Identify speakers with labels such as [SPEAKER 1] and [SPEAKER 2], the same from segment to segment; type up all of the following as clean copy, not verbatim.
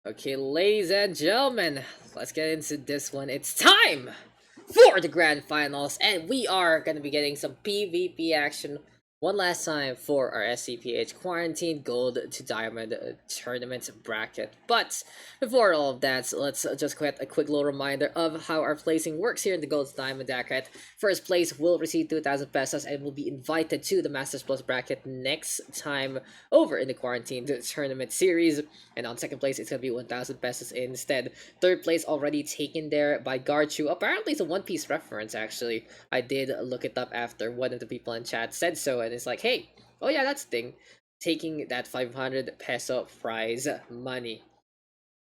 [SPEAKER 1] Okay, ladies and gentlemen, let's get into this one. It's time for the grand finals, and we are going to be getting some PvP action one last time for our SCPH Quarantine Gold to Diamond Tournament bracket. But before all of that, let's just get a quick little reminder of how our placing works here in the Gold to Diamond bracket. First place will receive 2,000 pesos and will be invited to the Masters Plus bracket next time over in the Quarantine Tournament series. And on second place, it's going to be 1,000 pesos instead. Third place already taken there by Garchu. Apparently, it's a One Piece reference, actually. I did look it up after one of the people in chat said so, and it's like, hey, oh yeah, that's the thing. Taking that 500 peso prize money.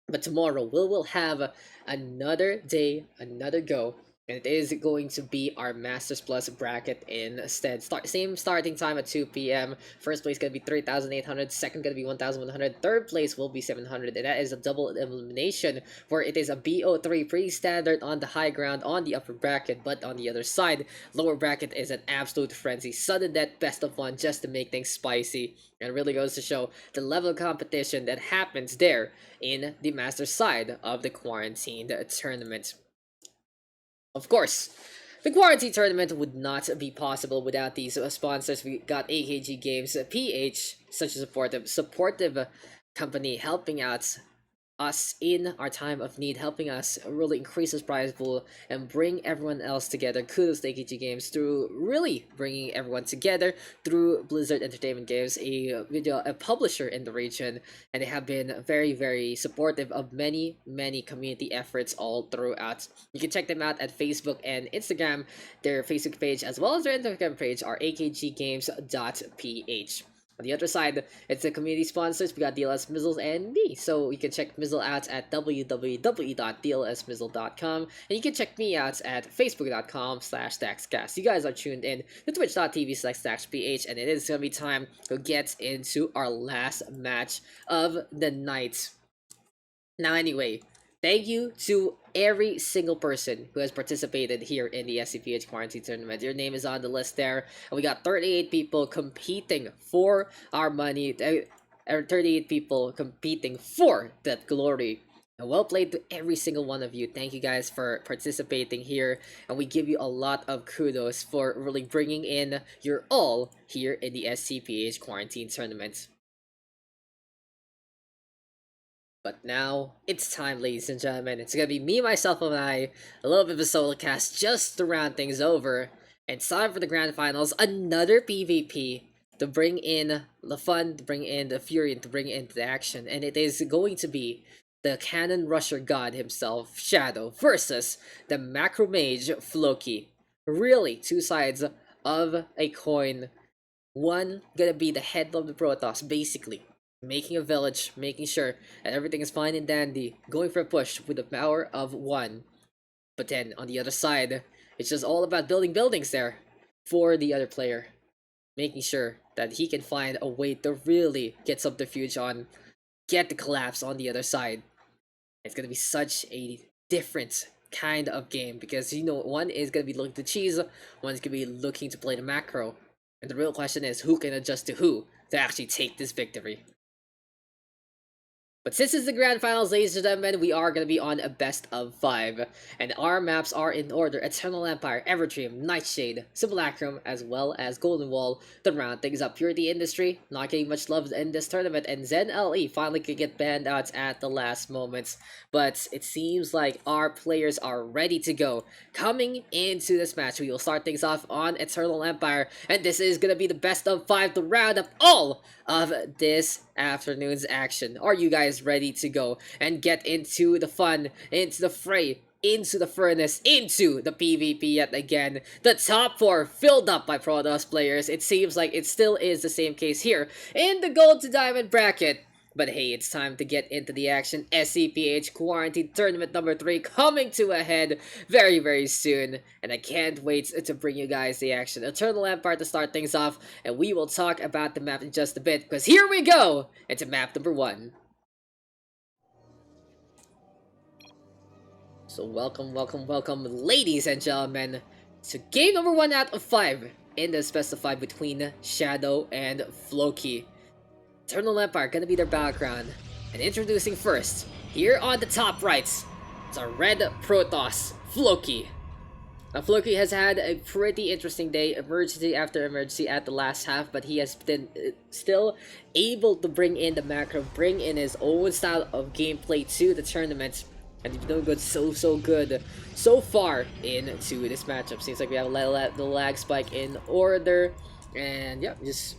[SPEAKER 1] But tomorrow, we will have another day, another go. And it is going to be our Masters Plus bracket instead. Same starting time at 2 p.m. First place going to be 3,800. Second going to be 1,100. Third place will be 700. And that is a double elimination where it is a BO3 pretty standard on the high ground on the upper bracket. But on the other side, lower bracket is an absolute frenzy. Sudden death, best of one just to make things spicy. And it really goes to show the level of competition that happens there in the Masters side of the Quarantined Tournament. Of course, the Quarantine Tournament would not be possible without these sponsors. We got AKG Games, PH, such a supportive company helping out us in our time of need, helping us really increase this prize pool and bring everyone else together. Kudos to AKG Games through really bringing everyone together through Blizzard Entertainment Games, a publisher in the region, and they have been very supportive of many community efforts all throughout. You can check them out at Facebook and Instagram. Their Facebook page as well as their Instagram page are akggames.ph. On the other side, it's the community sponsors. We got DLS Mizzles and me. So you can check Mizzle out at www.dlsmizzle.com. And you can check me out at facebook.com/DaksCast. You guys are tuned in to twitch.tv/DaksPH. And it is going to be time to get into our last match of the night. Now anyway, thank you to every single person who has participated here in the SCPH Quarantine Tournament. Your name is on the list there. And we got 38 people competing for our money. 38 people competing for that glory. And well played to every single one of you. Thank you guys for participating here. And we give you a lot of kudos for really bringing in your all here in the SCPH Quarantine Tournament. But now, it's time, ladies and gentlemen. It's gonna be me, myself, and I, a little bit of a solo cast just to round things over. And it's time for the grand finals, another PvP to bring in the fun, to bring in the fury, and to bring in the action. And it is going to be the Cannon Rusher God himself, Shadow, versus the Macro Mage, Floki. Really, two sides of a coin. One gonna be the head of the Protoss, basically making a village, making sure that everything is fine and dandy, going for a push with the power of one. But then on the other side, it's just all about building buildings there for the other player, making sure that he can find a way to really get subterfuge on, get the collapse on the other side. It's gonna be such a different kind of game because one is gonna be looking to cheese, one is gonna be looking to play the macro, and the real question is who can adjust to who to actually take this victory. But since it's the grand finals, ladies and gentlemen, we are going to be on a best of 5. And our maps are in order: Eternal Empire, Everdream, Nightshade, Simulacrum, as well as Golden Wall. To round things up, Purity Industry, not getting much love in this tournament, and Zen LE finally could get banned out at the last moments. But it seems like our players are ready to go. Coming into this match, we will start things off on Eternal Empire, and this is going to be the best of 5 to round up all of this afternoon's action. Are you guys ready to go and get into the fun, into the fray, into the furnace, into the PvP yet again? The top 4 filled up by Protoss players. It seems like it still is the same case here in the Gold to Diamond bracket. But hey, it's time to get into the action. SCPH Quarantine Tournament number 3 coming to a head very soon. And I can't wait to bring you guys the action. Eternal Empire to start things off. And we will talk about the map in just a bit. Because here we go into map number 1. So welcome, ladies and gentlemen, to game number 1 out of 5 in the specified between Shadow and Floki. Eternal Empire gonna be their background. And introducing first, here on the top right, is our red Protoss, Floki. Now, Floki has had a pretty interesting day, emergency after emergency at the last half, but he has been still able to bring in the macro, bring in his own style of gameplay to the tournament, and he's doing good, so good so far into this matchup. Seems like we have the lag spike in order, and yeah, just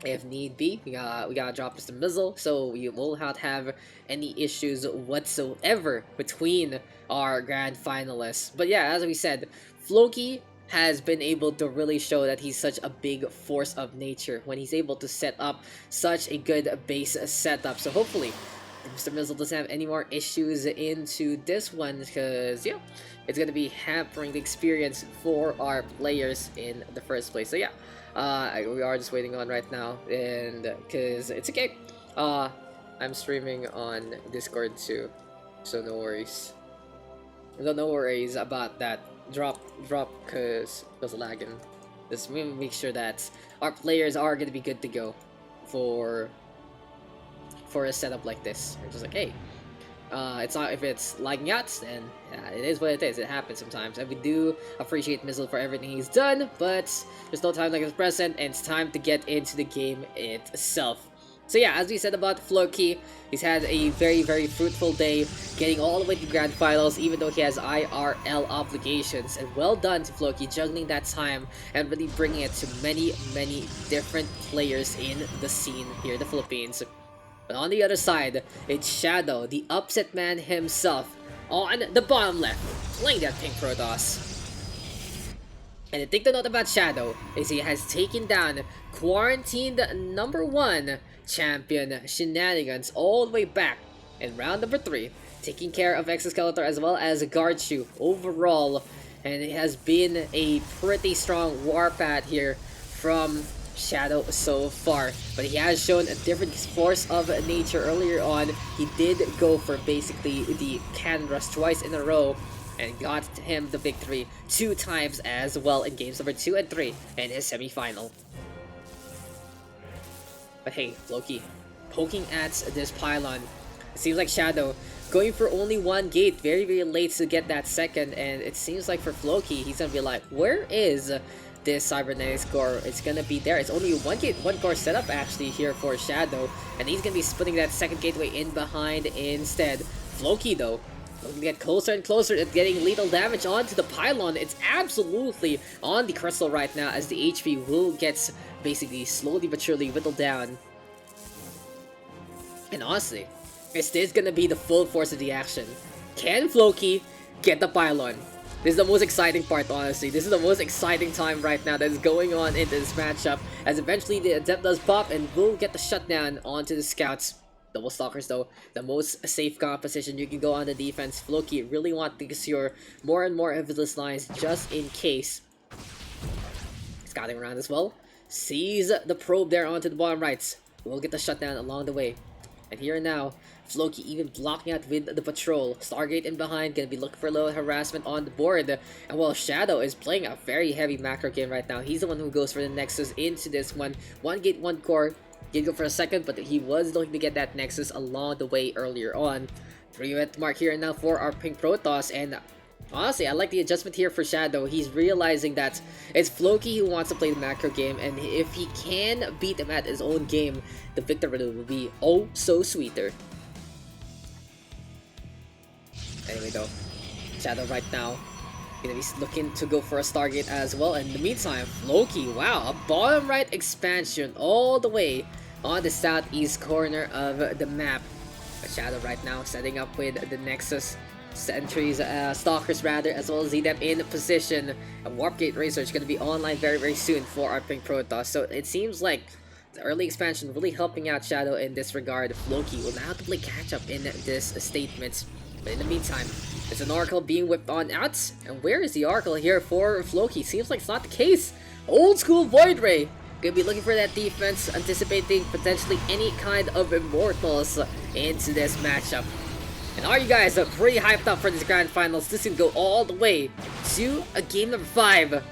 [SPEAKER 1] if need be, we gotta drop just a missile, so we will not have any issues whatsoever between our grand finalists. But yeah, as we said, Floki has been able to really show that he's such a big force of nature when he's able to set up such a good base setup. So hopefully Mr. Mizzle doesn't have any more issues into this one, because yeah, it's gonna be hampering the experience for our players in the first place. So yeah, we are just waiting on right now, and because it's okay, I'm streaming on Discord too, so no worries. No worries about that drop, because there's lagging. Just make sure that our players are gonna be good to go for a setup like this. It's just like, hey, it's not, if it's lagging out, then yeah, it is what it is. It happens sometimes, and we do appreciate Mizzle for everything he's done, but there's no time like the present, and it's time to get into the game itself. So yeah, as we said about Floki, he's had a very fruitful day, getting all the way to Grand Finals, even though he has IRL obligations. And well done to Floki, juggling that time and really bringing it to many different players in the scene here in the Philippines. But on the other side, it's Shadow, the upset man himself, on the bottom left, playing that pink Protoss. And the thing to note about Shadow is he has taken down quarantined #1 champion Shenanigans all the way back in round number 3, taking care of Exoskeletor as well as Garchu overall. And it has been a pretty strong warpath here from Shadow so far, but he has shown a different force of nature earlier on. He did go for basically the cannon rush twice in a row and got him the victory 2 times as well in games number 2 and 3 in his semi-final. But hey, Floki poking at this pylon. It seems like Shadow going for only 1 gate, very late to get that second, and it seems like for Floki, he's gonna be like, where is this cybernetics core? It's gonna be there. It's only 1 gate, 1 core setup actually here for Shadow, and he's gonna be splitting that second gateway in behind instead. Floki though, looking to get closer and closer at getting lethal damage onto the pylon. It's absolutely on the crystal right now, as the HP will get basically slowly but surely whittled down. And honestly, is this gonna be the full force of the action? Can Floki get the pylon? This is the most exciting part, honestly. This is the most exciting time right now that is going on in this matchup, as eventually the Adept does pop and will get the shutdown onto the scouts. Double Stalkers though, the most safe composition you can go on the defense. Floki really want to secure more and more of his lines just in case. Scouting around as well. Sees the probe there onto the bottom right. We'll get the shutdown along the way. And here now, Floki even blocking out with the patrol. Stargate in behind, gonna be looking for a little harassment on the board. And while Shadow is playing a very heavy macro game right now, he's the one who goes for the Nexus into this one. 1 gate, 1 core. Did go for a second, but he was looking to get that Nexus along the way earlier on. 3-minute mark here now for our pink Protoss, and honestly, I like the adjustment here for Shadow. He's realizing that it's Floki who wants to play the macro game, and if he can beat him at his own game, the victory will be oh so sweeter. Anyway though, Shadow right now gonna be looking to go for a Stargate as well. In the meantime, Floki, wow, a bottom right expansion all the way on the southeast corner of the map. But Shadow right now setting up with the Nexus sentries, Stalkers rather, as well as ZDEP in position. A Warp Gate Racer is going to be online very soon for our pink Protoss. So it seems like the early expansion really helping out Shadow in this regard. Floki will now have to play catch up in this statement. But in the meantime, there's an Oracle being whipped on out. And where is the Oracle here for Floki? Seems like it's not the case. Old school Void Ray. Gonna be looking for that defense, anticipating potentially any kind of immortals into this matchup. And are you guys pretty hyped up for this grand finals? This can go all the way to a game number 5.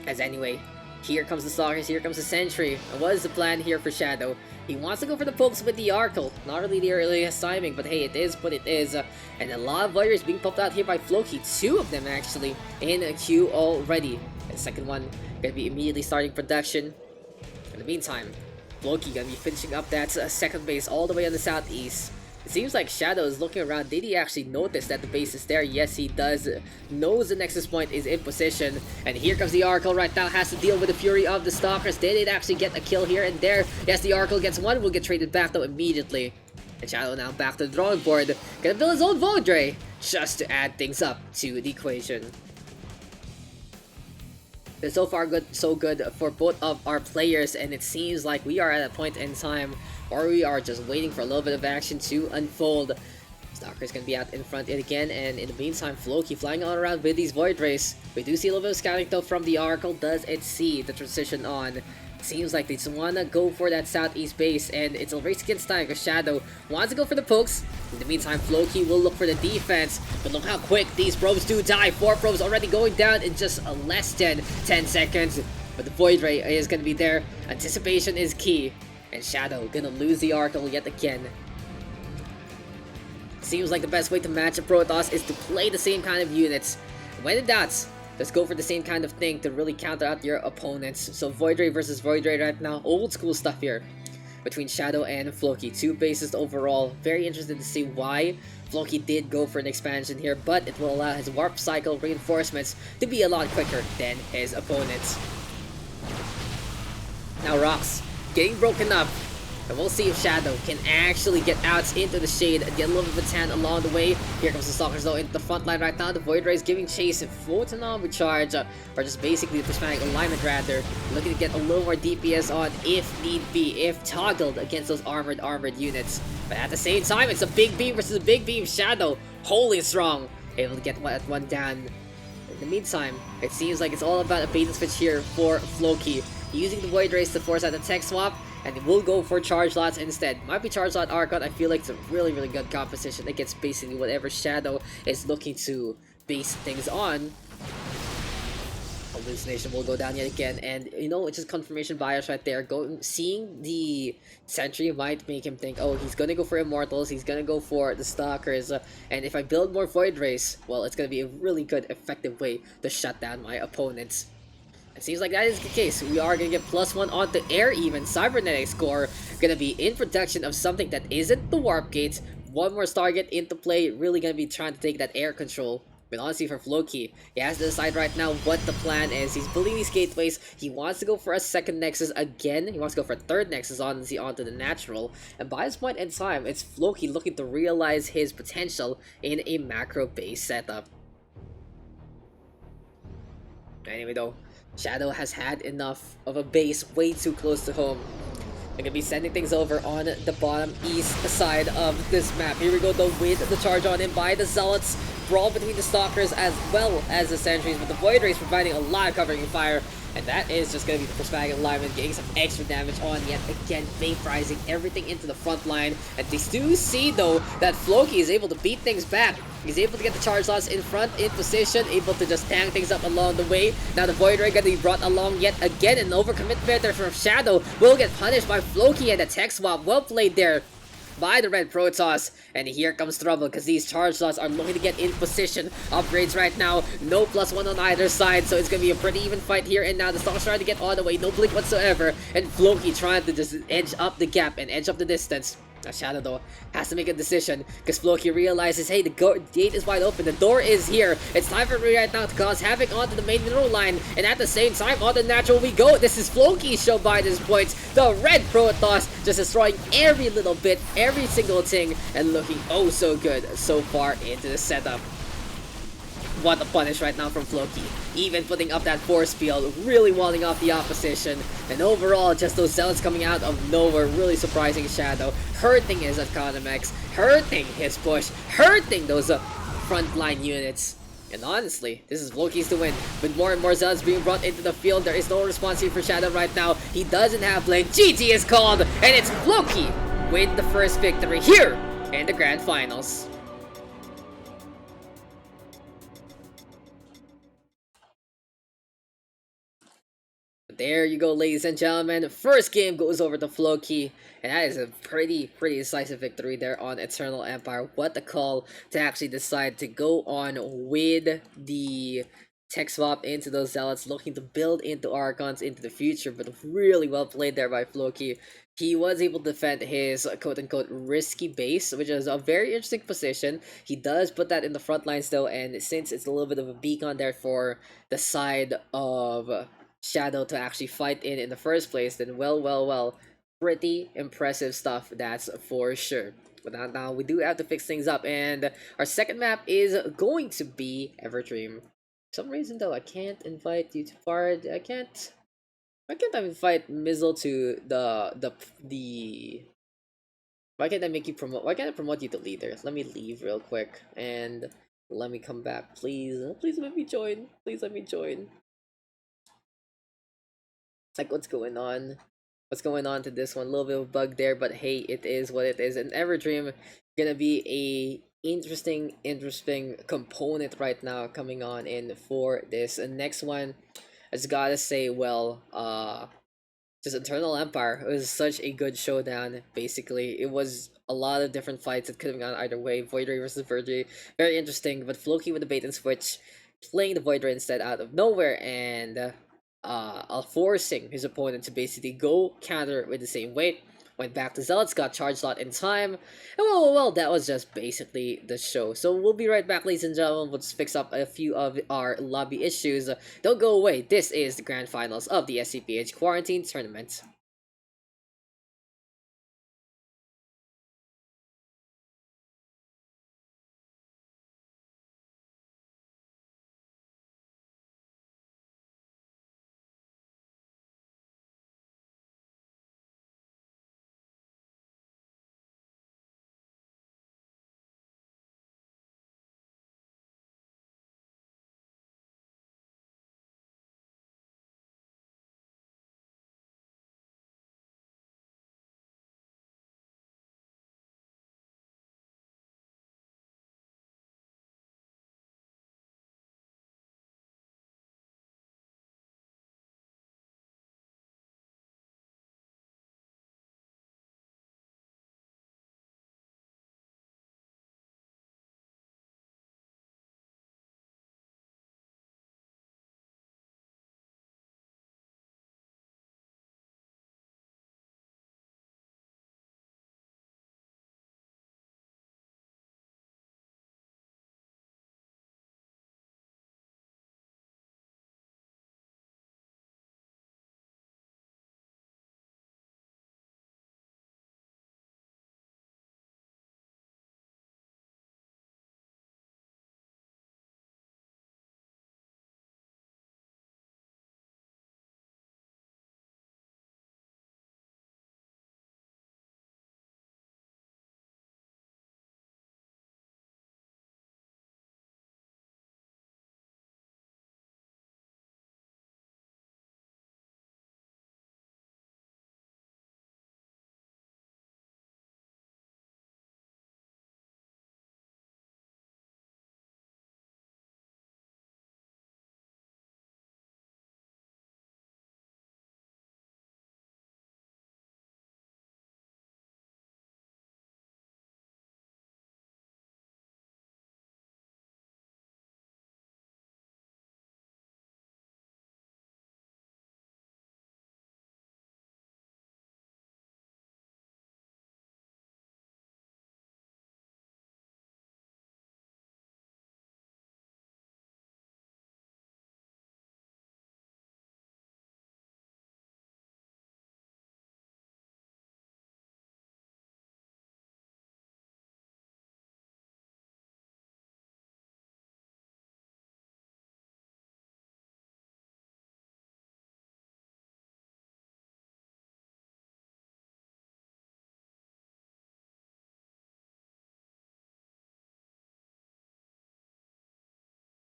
[SPEAKER 1] As anyway, Here comes the Stalkers, here comes the Sentry. And what is the plan here for Shadow? He wants to go for the pokes with the Arkle. Not really the earliest timing, but hey, it is what it is. And a lot of Voiders being popped out here by Floki. 2 of them actually in a queue already. And the second one gonna be immediately starting production. In the meantime, Floki gonna be finishing up that second base all the way on the southeast. It seems like Shadow is looking around. Did he actually notice that the base is there? Yes, he does. Knows the Nexus Point is in position. And here comes the Arkle right now. Has to deal with the fury of the Stalkers. Did it actually get a kill here and there? Yes, the Arkle gets one. Will get traded back though immediately. And Shadow now back to the drawing board. Gonna build his own Void Ray just to add things up to the equation. It's so far so good for both of our players, and it seems like we are at a point in time where we are just waiting for a little bit of action to unfold. Stalker's gonna be out in front yet again, and in the meantime, Floki flying all around with these Void Rays. We do see a little bit of scouting though from the Arkle. Does it see the transition on? Seems like they just wanna go for that southeast base, and it's a race against time because Shadow wants to go for the pokes. In the meantime, Floki will look for the defense, but look how quick these probes do die. 4 probes already going down in just less than 10 seconds. But the Void Ray is gonna be there. Anticipation is key, and Shadow gonna lose the Arkle yet again. Seems like the best way to match a Protoss is to play the same kind of units. When in doubt, let's go for the same kind of thing to really counter out your opponents. So Void Ray versus Void Ray right now. Old school stuff here between Shadow and Floki. 2 bases overall. Very interested to see why Floki did go for an expansion here, but it will allow his warp cycle reinforcements to be a lot quicker than his opponents. Now Rocks getting broken up. And we'll see if Shadow can actually get out into the shade and get a little bit of a tan along the way. Here comes the Stalkers though into the front line right now. The Void Ray is giving chase and floating on with charge, or just basically the prismatic alignment rather. Looking to get a little more DPS on if need be, if toggled against those armored units. But at the same time, it's a big beam versus a big beam. Shadow holding strong, able to get one down. In the meantime, it seems like it's all about a bait and switch here for Floki. Using the Void Rays to force out the tech swap, and we'll go for Charge Lots instead. Might be Charge Lot Archon. I feel like it's a really good composition against basically whatever Shadow is looking to base things on. Hallucination will go down yet again, and you know, it's just confirmation bias right there. Seeing the Sentry might make him think, oh, he's gonna go for Immortals, he's gonna go for the Stalkers, and if I build more Void Rays, well, it's gonna be a really good, effective way to shut down my opponents. It seems like that is the case. We are going to get +1 on the air even. Cybernetic score going to be in production of something that isn't the Warp Gate. One more Stargate into play. Really going to be trying to take that air control. But honestly, for Floki, he has to decide right now what the plan is. He's building these gateways. He wants to go for a second Nexus again. He wants to go for a third Nexus onto the natural. And by this point in time, it's Floki looking to realize his potential in a macro base setup. Anyway though, Shadow has had enough of a base way too close to home. They're gonna be sending things over on the bottom east side of this map. Here we go though with the charge on in by the Zealots. Brawl between the Stalkers as well as the Sentries, with the Void Rays providing a lot of covering fire. And that is just going to be the prismatic alignment, getting some extra damage on yet again, vaporizing everything into the front line. And they do see, though, that Floki is able to beat things back. He's able to get the charge loss in front, in position, able to just tank things up along the way. Now the Void Ray going to be brought along yet again, and overcommitment there from Shadow will get punished by Floki, and the tech swap. Well played there by the red Protoss. And here comes trouble, because these charge slots are looking to get in position. Upgrades right now, no +1 on either side, so it's gonna be a pretty even fight here. And now the Stalkers trying to get all the way, no blink whatsoever, and Floki trying to just edge up the gap and edge up the distance. Now Shadow though has to make a decision, because Floki realizes, hey, the gate is wide open, the door is here. It's time for me right now to cause havoc onto the main mineral line, and at the same time on the natural we go. This is Floki's show by this point. The red Protoss just destroying every little bit, every single thing, and looking oh so good so far into the setup. What a punish right now from Floki. Even putting up that force field, really walling off the opposition. And overall, just those Zealots coming out of nowhere, really surprising Shadow. Hurting his economics, hurting his push, hurting those frontline units. And honestly, this is Floki's to win. With more and more Zealots being brought into the field, there is no response here for Shadow right now. He doesn't have blame. GG is called, and it's Floki with the first victory here in the Grand Finals. There you go, ladies and gentlemen. First game goes over to Floki, and that is a pretty decisive victory there on Eternal Empire. What a call to actually decide to go on with the tech swap into those zealots, looking to build into Archons into the future, but really well played there by Floki. He was able to defend his quote-unquote risky base, which is a very interesting position. He does put that in the front lines though, and since it's a little bit of a beacon there for the side of Shadow to actually fight in the first place, then well, pretty impressive stuff, that's for sure. But now we do have to fix things up, and our second map is going to be Everdream. For some reason though, I can't invite you to part. I can't. Why can't I invite Mizzle to the? Why can't I make you promote? Why can't I promote you to leader? Let me leave real quick and let me come back, please. Please let me join. Please let me join. Like, what's going on? What's going on to this one? A little bit of a bug there, but hey, it is what it is. And Everdream gonna be a interesting component right now coming on in for this. And next one, I just gotta say, well, just Eternal Empire. It was such a good showdown. Basically, it was a lot of different fights that could have gone either way. Void Ray versus Virgil, very interesting. But Floki with the bait and switch, playing the Void Ray instead out of nowhere, and forcing his opponent to basically go counter with the same weight. Went back to Zealots, got charged lot in time, and well, that was just basically the show. So we'll be right back, ladies and gentlemen. Let's fix up a few of our lobby issues. Don't go away. This is the grand finals of the SCPH Quarantine Tournament.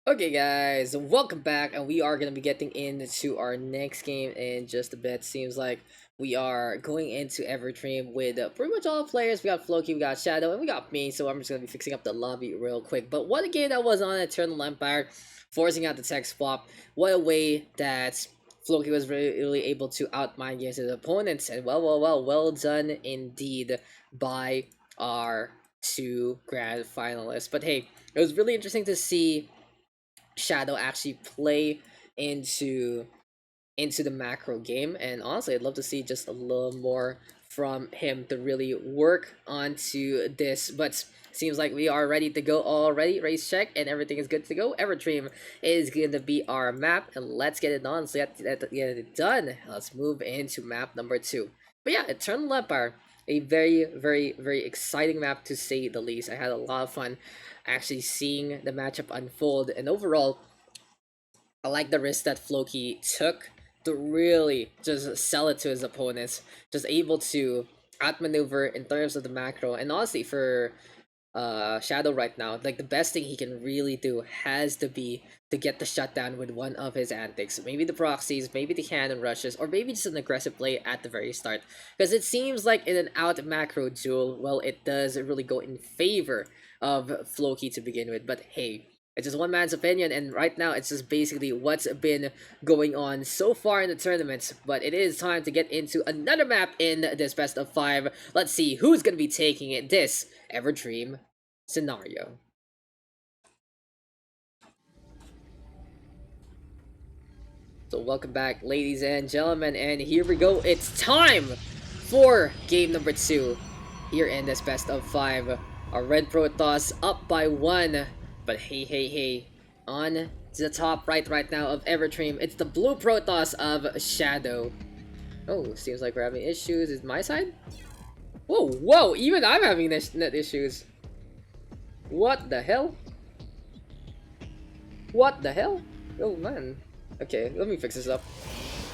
[SPEAKER 1] Okay guys, welcome back, and we are going to be getting into our next game in just a bit. Seems like we are going into Everdream with pretty much all players. We got Floki, we got Shadow, and we got me, so I'm just going to be fixing up the lobby real quick. But what a game that was on Eternal Empire, forcing out the tech swap. What a way that Floki was really able to outmind against his opponents, and well done indeed by our two grand finalists. But hey, it was really interesting to see Shadow actually play into the macro game, and honestly I'd love to see just a little more from him to really work onto this. But seems like we are ready to go already. Race check and everything is good to go. Everdream is going to be our map, and let's get it on. So let's get it done. Let's move into map number 2. But yeah, Eternal Empire, a very exciting map to say the least. I had a lot of fun actually seeing the matchup unfold, and overall I like the risk that Floki took to really just sell it to his opponents. Just able to outmaneuver in terms of the macro. And honestly, for Shadow right now, like the best thing he can really do has to be to get the shutdown with one of his antics. Maybe the proxies, maybe the cannon rushes, or maybe just an aggressive play at the very start. Because it seems like in an out macro duel, well, it does really go in favor of Floki to begin with. But hey, it's just one man's opinion, and right now it's just basically what's been going on so far in the tournaments. But it is time to get into another map in this best of 5. Let's see who's going to be taking it this Everdream scenario. So welcome back, ladies and gentlemen, and here we go. It's time for game number 2 here in this best of 5. Our red Protoss up by 1. But hey, on to the top right now of Everdream, it's the blue Protoss of Shadow. Oh, seems like we're having issues. Is my side? Whoa, even I'm having net issues. What the hell? What the hell? Oh man. Okay, let me fix this up.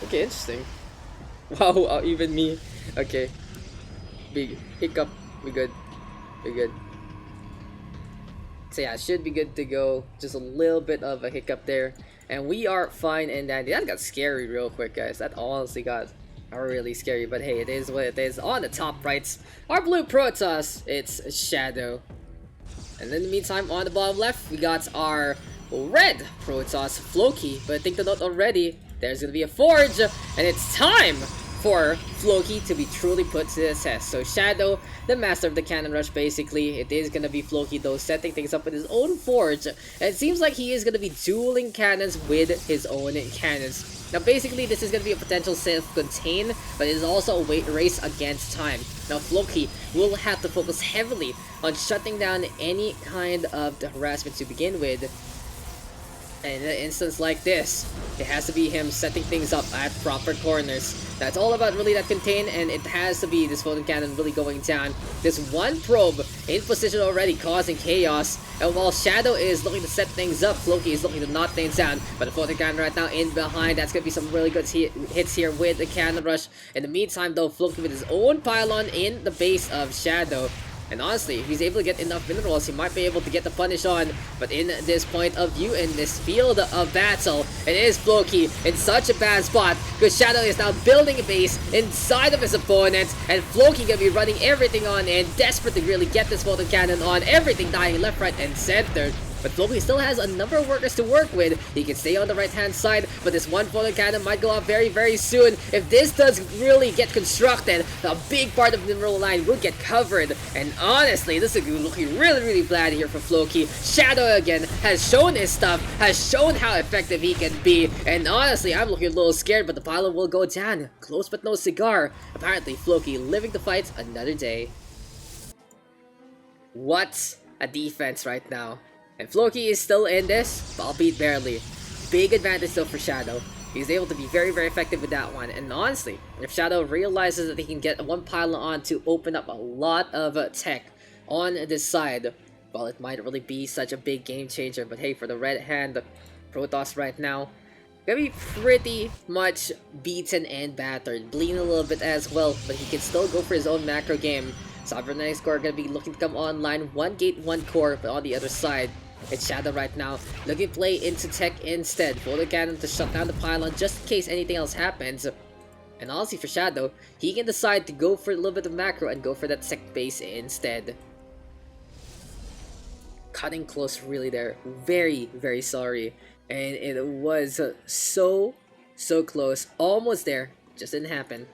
[SPEAKER 1] Okay, interesting. Wow, even me. Okay. Big hiccup. We good. So yeah, it should be good to go. Just a little bit of a hiccup there, and we are fine. And that got scary real quick, guys. That honestly got really scary. But hey, it is what it is. On the top rights, our blue Protoss, it's Shadow. And in the meantime, on the bottom left, we got our red Protoss, Floki. But I think the note already, there's gonna be a forge, and it's time for Floki to be truly put to the test. So Shadow, the master of the cannon rush, basically, it is gonna be Floki though, setting things up with his own forge. And it seems like he is gonna be dueling cannons with his own cannons. Now basically this is gonna be a potential self-contain, but it is also a race against time. Now Floki will have to focus heavily on shutting down any kind of harassment to begin with. And in an instance like this, it has to be him setting things up at proper corners. That's all about really that contain, and it has to be this photon cannon really going down. This one probe in position already, causing chaos. And while Shadow is looking to set things up, Floki is looking to knock things down. But the photon cannon right now in behind, that's going to be some really good hits here with the cannon rush. In the meantime though, Floki with his own pylon in the base of Shadow. And honestly, if he's able to get enough minerals, he might be able to get the punish on. But in this point of view, in this field of battle, it is Floki in such a bad spot, because Shadow is now building a base inside of his opponent, and Floki gonna be running everything on in, desperate to really get this photon cannon on, everything dying left, right, and center. But Floki still has a number of workers to work with. He can stay on the right-hand side, but this one photon cannon might go off very soon. If this does really get constructed, a big part of the mineral line will get covered. And honestly, this is looking really bad here for Floki. Shadow again has shown his stuff, has shown how effective he can be. And honestly, I'm looking a little scared, but the pylon will go down. Close but no cigar. Apparently, Floki living to fight another day. What a defense right now. And Floki is still in this, albeit barely. Big advantage still for Shadow. He's able to be very effective with that one. And honestly, if Shadow realizes that he can get one pylon on to open up a lot of tech on this side, well, it might really be such a big game changer. But hey, for the red hand, Protoss right now, gonna be pretty much beaten and battered. Bleeding a little bit as well, but he can still go for his own macro game. Cybernetic Core gonna be looking to come online, 1 gate, 1 core, but on the other side, it's Shadow right now, looking to play into tech instead. Photon cannon to shut down the pylon just in case anything else happens. And honestly for Shadow, he can decide to go for a little bit of macro and go for that tech base instead. Cutting close really there, very sorry. And it was so So close. Almost there. Just didn't happen.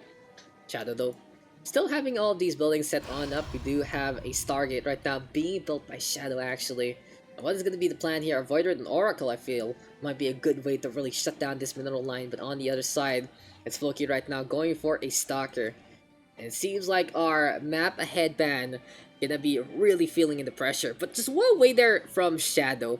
[SPEAKER 1] Shadow though. Still having all of these buildings set on up. We do have a Stargate right now being built by Shadow actually. And what is going to be the plan here? Avoider and Oracle I feel might be a good way to really shut down this mineral line. But on the other side, it's Floki right now going for a Stalker. And it seems like our map ahead ban gonna be really feeling in the pressure. But just one way there from Shadow.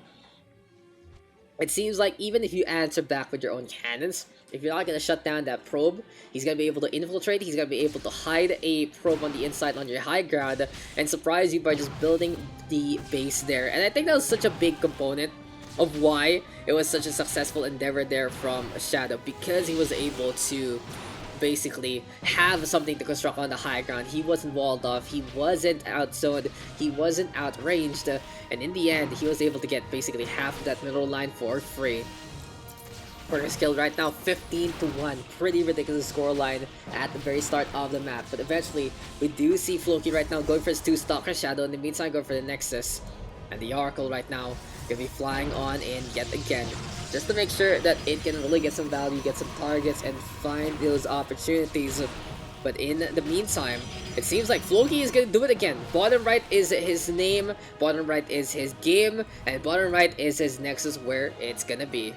[SPEAKER 1] It seems like even if you answer back with your own cannons, if you're not gonna shut down that probe, he's gonna be able to infiltrate, he's gonna be able to hide a probe on the inside on your high ground and surprise you by just building the base there. And I think that was such a big component of why it was such a successful endeavor there from Shadow, because he was able to basically have something to construct on the high ground. He wasn't walled off, he wasn't outzoned, he wasn't outranged, and in the end, he was able to get basically half of that middle line for free. Quarter skill right now, 15-1. Pretty ridiculous scoreline at the very start of the map. But eventually, we do see Floki right now going for his 2 Stalker Shadow. In the meantime, going for the Nexus. And the Oracle right now gonna be flying on in yet again, just to make sure that it can really get some value, get some targets, and find those opportunities. But in the meantime, it seems like Floki is gonna do it again. Bottom right is his name, bottom right is his game, and bottom right is his Nexus where it's gonna be.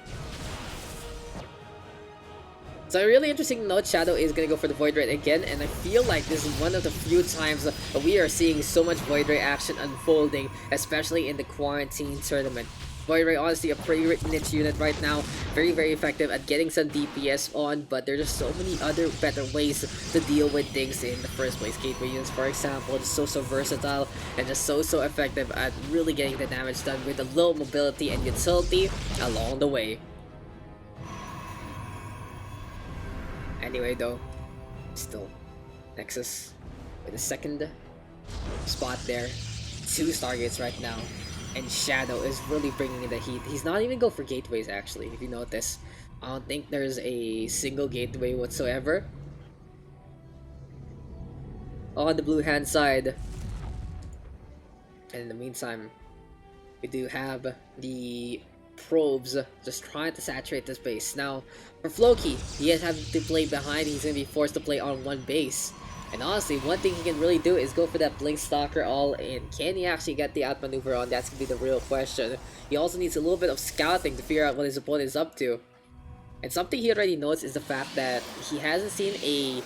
[SPEAKER 1] So really interesting to note, Shadow is going to go for the Void Ray again, and I feel like this is one of the few times that we are seeing so much Void Ray action unfolding, especially in the Quarantine Tournament. Void Ray honestly a pretty niche unit right now, very effective at getting some DPS on, but there's just so many other better ways to deal with things in the first place. Gateway units, for example, just so versatile and just so effective at really getting the damage done with a low mobility and utility along the way. Anyway though, still Nexus with a second spot there, 2 Stargates right now, and Shadow is really bringing in the heat. He's not even going for gateways actually, if you notice. I don't think there's a single gateway whatsoever on the blue hand side. And in the meantime, we do have the probes just trying to saturate this base. Now, for Floki, he is having to play behind, he's going to be forced to play on one base. And honestly, one thing he can really do is go for that Blink Stalker all in. Can he actually get the outmaneuver on? That's going to be the real question. He also needs a little bit of scouting to figure out what his opponent is up to. And something he already knows is the fact that he hasn't seen a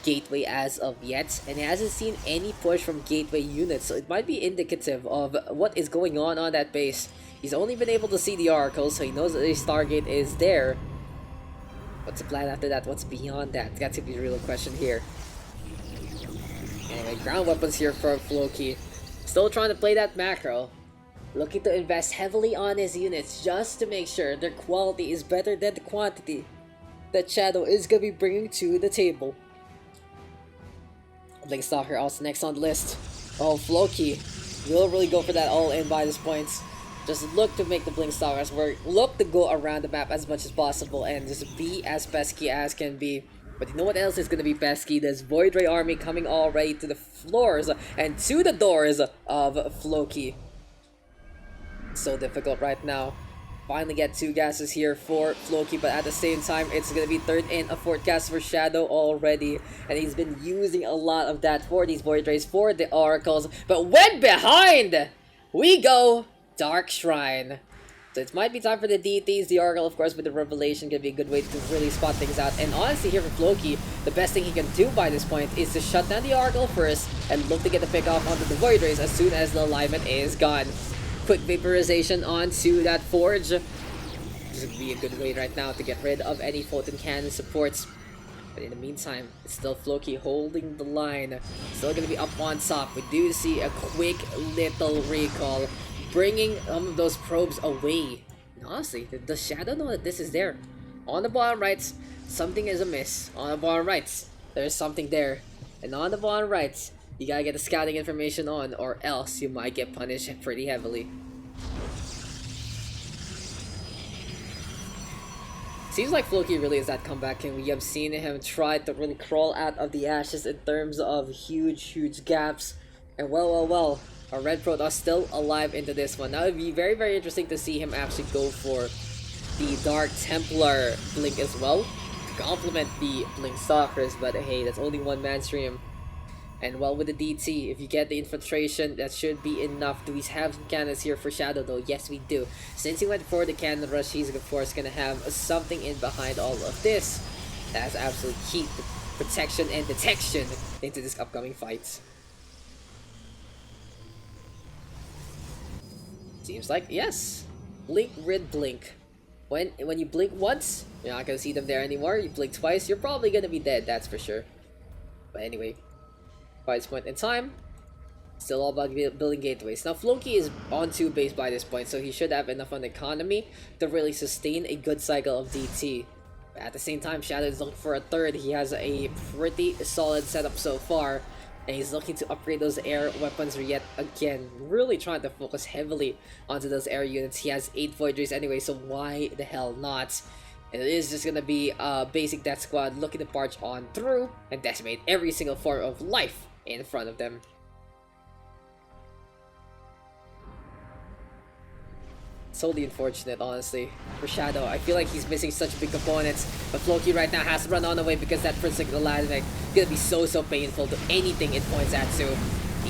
[SPEAKER 1] gateway as of yet, and he hasn't seen any push from gateway units, so it might be indicative of what is going on that base. He's only been able to see the Oracle, so he knows that the Stargate is there. What's the plan after that? What's beyond that? That's gonna be the real question here. Anyway, ground weapons here for Floki. Still trying to play that macro. Looking to invest heavily on his units just to make sure their quality is better than the quantity that Shadow is gonna be bringing to the table. Blink Stalker also next on the list. Oh, Floki will really go for that all-in by this point. Just look to make the Blink Stalkers work. Look to go around the map as much as possible and just be as pesky as can be. But you know what else is going to be pesky? This Void Ray army coming already to the floors and to the doors of Floki. So difficult right now. Finally get 2 gases here for Floki, but at the same time, it's going to be third in a 4th gas for Shadow already. And he's been using a lot of that for these Void Rays, for the Oracles. But when behind, we go Dark Shrine. So it might be time for the DTs. The Oracle, of course, with the Revelation can be a good way to really spot things out. And honestly, here for Floki, the best thing he can do by this point is to shut down the Oracle first and look to get the pick off onto the Void Rays as soon as the alignment is gone. Quick vaporization onto that Forge. This would be a good way right now to get rid of any Photon Cannon supports. But in the meantime, it's still Floki holding the line. Still going to be up on top. We do see a quick little recall, bringing some of those probes away. And honestly, does Shadow know that this is there? On the bottom right, something is amiss. On the bottom right, there's something there. And on the bottom right, you gotta get the scouting information on, or else you might get punished pretty heavily. Seems like Floki really is that comeback king. We have seen him try to really crawl out of the ashes in terms of huge gaps. And well, our Red Protoss still alive into this one. Now it'd be very interesting to see him actually go for the Dark Templar Blink as well to complement the Blink Stalkers, but hey, that's only one man stream. And well, with the DT, if you get the infiltration, that should be enough. Do we have some cannons here for Shadow though? Yes, we do. Since he went for the cannon rush, he's of course gonna have something in behind all of this. That's absolute key to protection and detection into this upcoming fight. Seems like yes. Blink, rid, blink. When you blink once, you're not gonna see them there anymore. You blink twice, you're probably gonna be dead. That's for sure. But anyway. By this point in time, still all about building gateways. Now Floki is on 2 base by this point, so he should have enough on the economy to really sustain a good cycle of DT. But at the same time, Shadow is looking for a third. He has a pretty solid setup so far, and he's looking to upgrade those air weapons yet again. Really trying to focus heavily onto those air units. He has 8 Void Rays anyway, so why the hell not? And it is just gonna be a basic death squad looking to barge on through and decimate every single form of life in front of them. It's totally unfortunate, honestly, for Shadow. I feel like he's missing such big components, but Floki right now has to run on away because that first signal line is gonna be so painful to anything it points at. So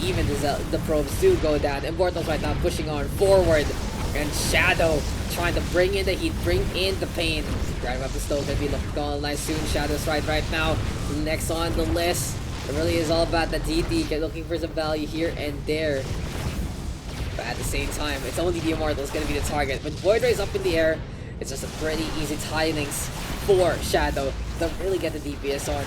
[SPEAKER 1] even the probes do go down. Immortals right now pushing on forward, and Shadow trying to bring in the heat, bring in the pain. Grab up the stove, gonna be looking online soon. Shadow's right now. Next on the list. It really is all about the DD, looking for some value here and there. But at the same time, it's only the Immortals going to be the target. When Void Ray's up in the air, it's just a pretty easy tidings for Shadow to really get the DPS on.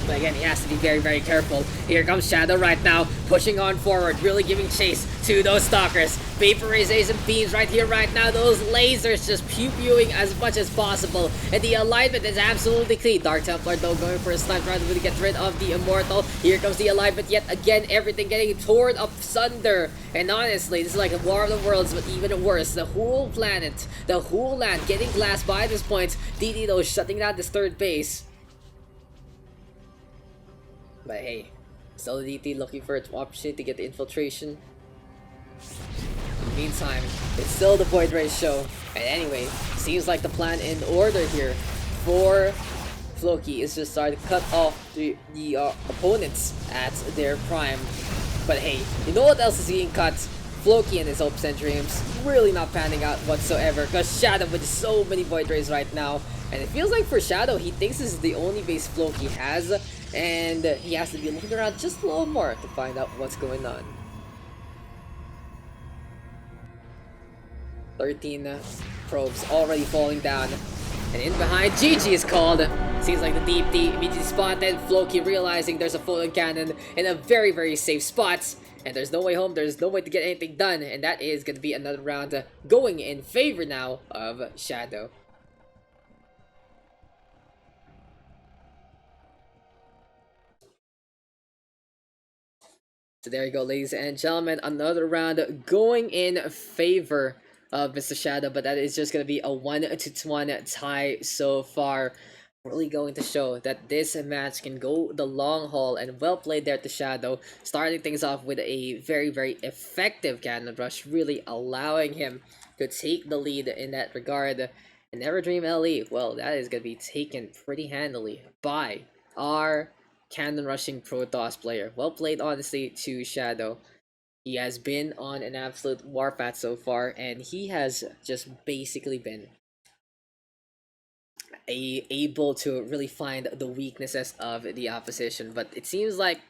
[SPEAKER 1] But again, he has to be very careful. Here comes Shadow right now, pushing on forward, really giving chase to those stalkers. Vapor Rays and beams right here, right now. Those lasers just pew-pewing as much as possible. And the alignment is absolutely clean. Dark Templar though going for a snipe trying to really get rid of the Immortal. Here comes the alignment yet again. Everything getting torn asunder. And honestly, this is like a War of the Worlds, but even worse. The whole planet, the whole land getting glassed by this point. DD though shutting down this third base. But hey, still the DT looking for an opportunity to get the infiltration. In the meantime, it's still the Void Ray show. And anyway, seems like the plan in order here for Floki is to start to cut off the opponents at their prime. But hey, you know what else is being cut? Floki and his hopes and dreams really not panning out whatsoever, because Shadow with so many Void Rays right now. And it feels like for Shadow, he thinks this is the only base Floki has, and he has to be looking around just a little more to find out what's going on. 13 probes already falling down. And in behind, GG is called. Seems like the deep D immediately spotted. Floki realizing there's a photon cannon in a very safe spot. And there's no way home, there's no way to get anything done. And that is going to be another round going in favor now of Shadow. So there you go, ladies and gentlemen. Another round going in favor of Mr. Shadow. But that is just going to be a 1-1 tie so far. Really going to show that this match can go the long haul, and well played there to Shadow, starting things off with a very effective cannon rush, really allowing him to take the lead in that regard. And Never Dream LE, well, that is going to be taken pretty handily by our cannon rushing Protoss player. Well played, honestly, to Shadow. He has been on an absolute warpath so far, and he has just basically been able to really find the weaknesses of the opposition. But it seems like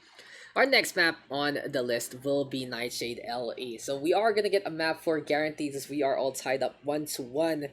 [SPEAKER 1] our next map on the list will be Nightshade LE. So we are gonna get a map for guarantees, as we are all tied up 1-1.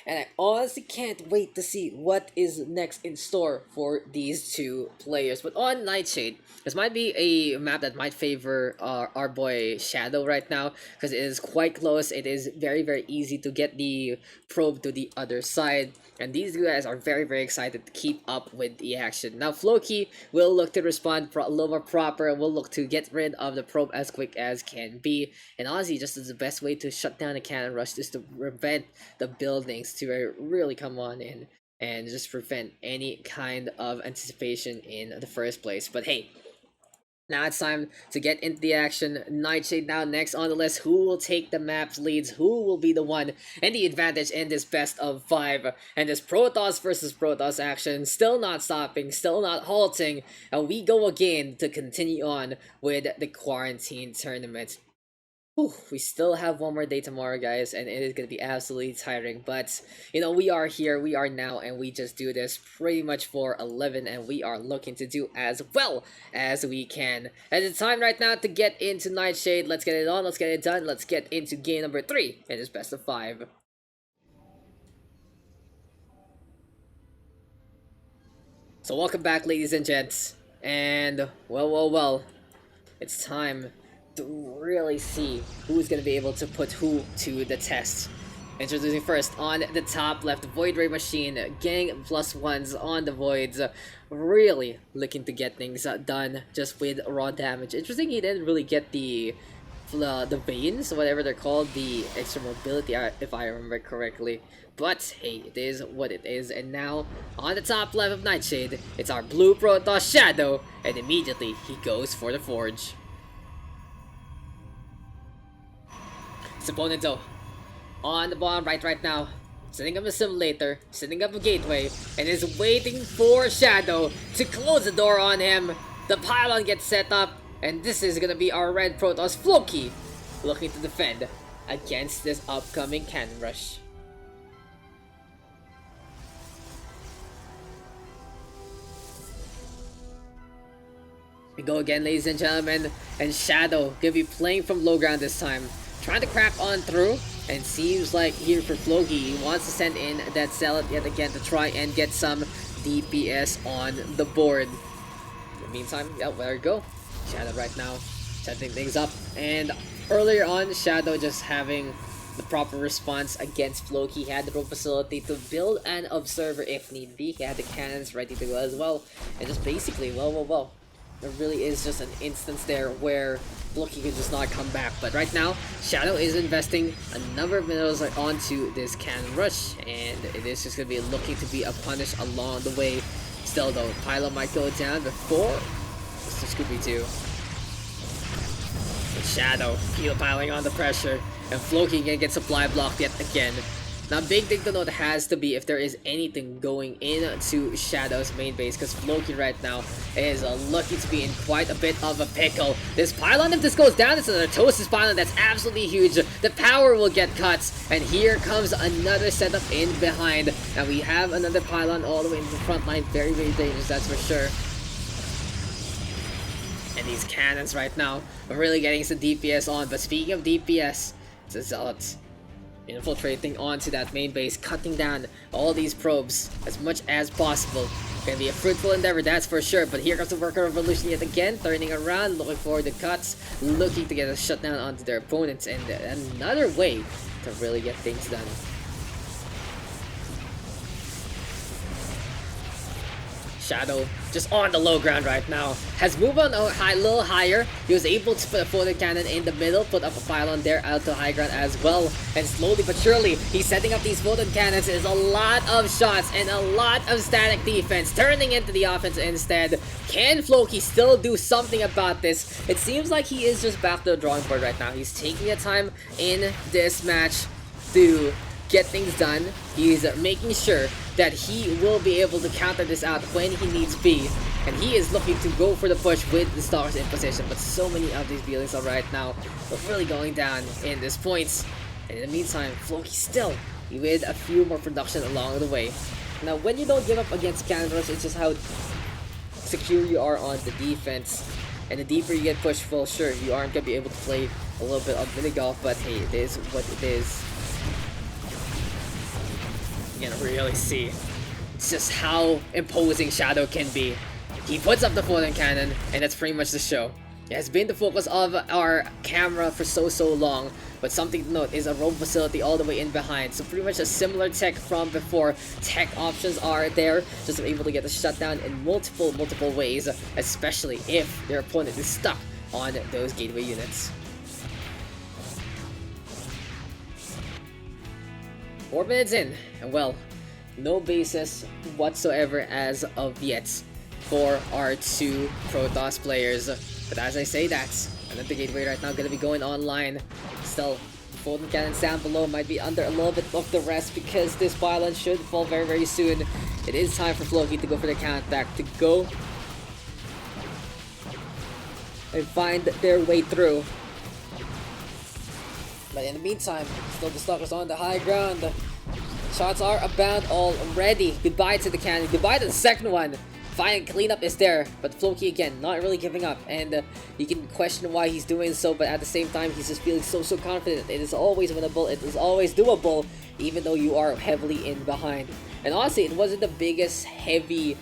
[SPEAKER 1] And I honestly can't wait to see what is next in store for these two players. But on Nightshade, this might be a map that might favor our boy Shadow right now, because it is quite close. It is very easy to get the probe to the other side. And these guys are very excited to keep up with the action. Now Floki will look to respond a little more proper. Will look to get rid of the probe as quick as can be. And honestly, just as the best way to shut down a cannon rush is to prevent the buildings to really come on in and just prevent any kind of anticipation in the first place. But hey, Now it's time to get into the action. Nightshade now next on the list. Who will take the map's leads? Who will be the one and the advantage in this best of 5? And this Protoss versus Protoss action still not stopping, still not halting. And we go again to continue on with the quarantine tournament. Whew, we still have one more day tomorrow, guys, and it is going to be absolutely tiring. But, you know, we are here, we are now, and we just do this pretty much for 11, and we are looking to do as well as we can. And it's time right now to get into Nightshade. Let's get it on, let's get it done, let's get into game number 3 in this best of 5. So welcome back, ladies and gents, and well, it's time to really see who's going to be able to put who to the test. Introducing first on the top left, Void Ray Machine, getting +1s on the Voids, really looking to get things done just with raw damage. Interesting, he didn't really get the veins, whatever they're called, the extra mobility, if I remember correctly. But hey, it is what it is. And now on the top left of Nightshade, it's our blue Protoss Shadow, and immediately he goes for the Forge. His opponent though, on the bottom right now, setting up a simulator, setting up a gateway, and is waiting for Shadow to close the door on him. The pylon gets set up, and this is gonna be our red Protoss Floki looking to defend against this upcoming cannon rush. We go again, ladies and gentlemen, and Shadow gonna be playing from low ground this time, trying to crack on through, and seems like here for Floki, he wants to send in that Zealot yet again to try and get some DPS on the board. In the meantime, yeah, there we go. Shadow right now setting things up, and earlier on, Shadow just having the proper response against Floki. He had the facility to build an observer if need be. He had the cannons ready to go as well, and just basically, well. There really is just an instance there where Floki can just not come back. But right now, Shadow is investing a number of minerals onto this cannon rush, and it is just going to be looking to be a punish along the way. Still though, Pylon might go down before Mr. Scooby-Doo. Shadow piling on the pressure, and Floki gonna get supply blocked yet again. Now, big thing to note has to be if there is anything going into Shadow's main base, because Floki right now is lucky to be in quite a bit of a pickle. This pylon, if this goes down, it's another Tosis pylon that's absolutely huge. The power will get cut, and here comes another setup in behind. And we have another pylon all the way into the front line. Very, very dangerous, that's for sure. And these cannons right now are really getting some DPS on. But speaking of DPS, it's a Zealot infiltrating onto that main base, cutting down all these probes as much as possible. Gonna be a fruitful endeavor, that's for sure. But here comes the Worker Revolution yet again, turning around, looking for the cuts, looking to get a shutdown onto their opponents, and another way to really get things done. Shadow just on the low ground right now, has moved on a little higher. He was able to put a photon cannon in the middle, put up a pylon there out to high ground as well, and slowly but surely he's setting up these photon cannons. There's a lot of shots and a lot of static defense turning into the offense instead. Can Floki still do something about this? It seems like he is just back to the drawing board right now. He's taking the time in this match to get things done. He's making sure that he will be able to counter this out when he needs be, and he is looking to go for the push with the stars in position. But so many of these buildings are right now really going down in this points, and in the meantime, Floki still with a few more production along the way. Now, when you don't give up against cannon rush, it's just how secure you are on the defense, and the deeper you get pushed, well, sure, you aren't gonna be able to play a little bit of mini golf, but hey, it is what it is. You can really see it's just how imposing Shadow can be. He puts up the photon cannon, and that's pretty much the show. It has been the focus of our camera for so long, but something to note is a roam facility all the way in behind, so pretty much a similar tech from before. Tech options are there, just to be able to get the shutdown in multiple ways, especially if their opponent is stuck on those gateway units. 4 minutes in, and well, no basis whatsoever as of yet for our two Protoss players. But as I say, that's another gateway right now gonna be going online. Still, Golden Cannons down below might be under a little bit of the rest because this pylon should fall very, very soon. It is time for Floki to go for the countback, to go and find their way through. But in the meantime, still the Stalkers on the high ground. Shots are abound already. Goodbye to the cannon, goodbye to the second one. Fine, cleanup is there, but Floki again, not really giving up, and you can question why he's doing so, but at the same time, he's just feeling so confident. It is always winnable, it is always doable, even though you are heavily in behind. And honestly, it wasn't the biggest heavy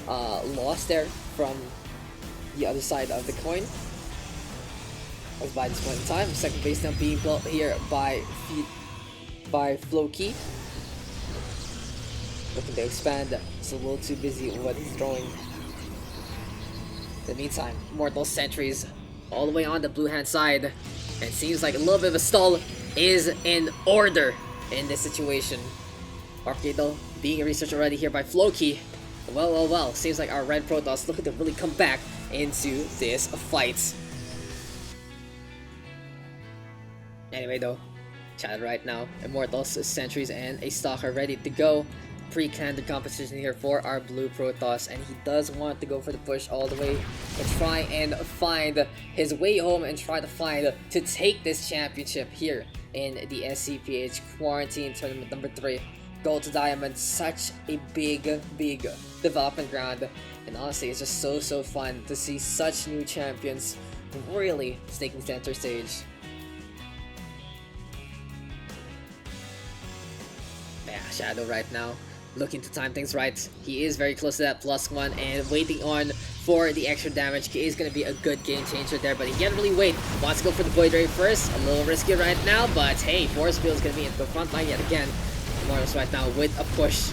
[SPEAKER 1] loss there from the other side of the coin. As by this point in time, second base now being built here by Floki. Looking to expand, it's a little too busy with what he's throwing. In the meantime, Mortal Sentries all the way on the blue hand side. And it seems like a little bit of a stall is in order in this situation. Arcade though, being researched already here by Floki. Well, seems like our red Protoss looking to really come back into this fight. Anyway though, chat right now, Immortals, Sentries, and a Stalker ready to go. Pre-candid competition here for our blue Protoss, and he does want to go for the push all the way to try and find his way home and try to find to take this championship here in the SCPH Quarantine Tournament number 3. Gold to Diamond, such a big development ground, and honestly it's just so fun to see such new champions really taking center stage. Yeah, Shadow right now looking to time things right. He is very close to that +1 and waiting on for the extra damage. He is going to be a good game changer there, but he can't really wait. Wants to go for the Void Ray first. A little risky right now, but hey, Force Field is going to be in the front line yet again. Mortals right now with a push,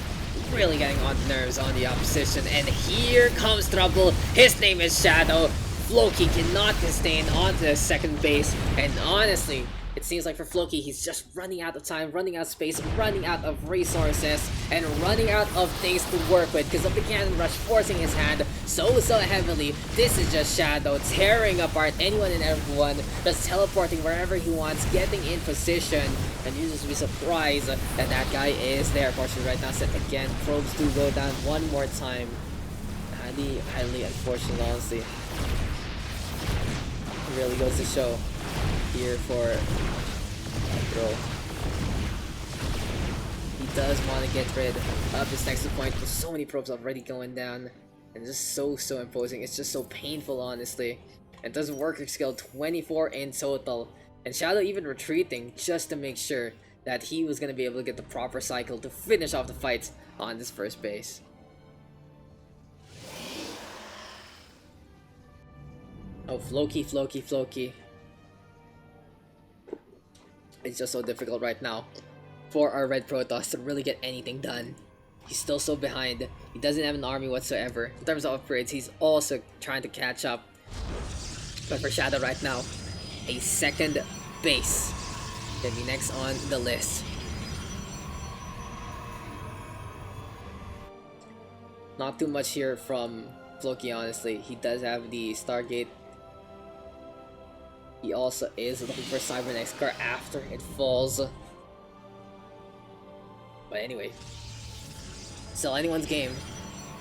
[SPEAKER 1] really getting on the nerves on the opposition, and here comes trouble. His name is Shadow. Floki cannot sustain onto the second base, and honestly, it seems like for Floki, he's just running out of time, running out of space, running out of resources, and running out of things to work with because of the cannon rush forcing his hand so heavily. This is just Shadow tearing apart anyone and everyone, just teleporting wherever he wants, getting in position, and you just be surprised that that guy is there. Fortunately right now, set again, probes do go down one more time. Highly unfortunate, honestly. It really goes to show here for throw. He does want to get rid of this next point with so many probes already going down, and just so imposing. It's just so painful, honestly. It doesn't work your skill 24 in total, and Shadow even retreating just to make sure that he was going to be able to get the proper cycle to finish off the fight on this first base. Oh, Floki. It's just so difficult right now for our red Protoss to really get anything done. He's still so behind. He doesn't have an army whatsoever. In terms of upgrades, he's also trying to catch up. But for Shadow right now, a second base can be next on the list. Not too much here from Floki, honestly. He does have the Stargate. He also is looking for Cybernex car after it falls. But anyway, still anyone's game.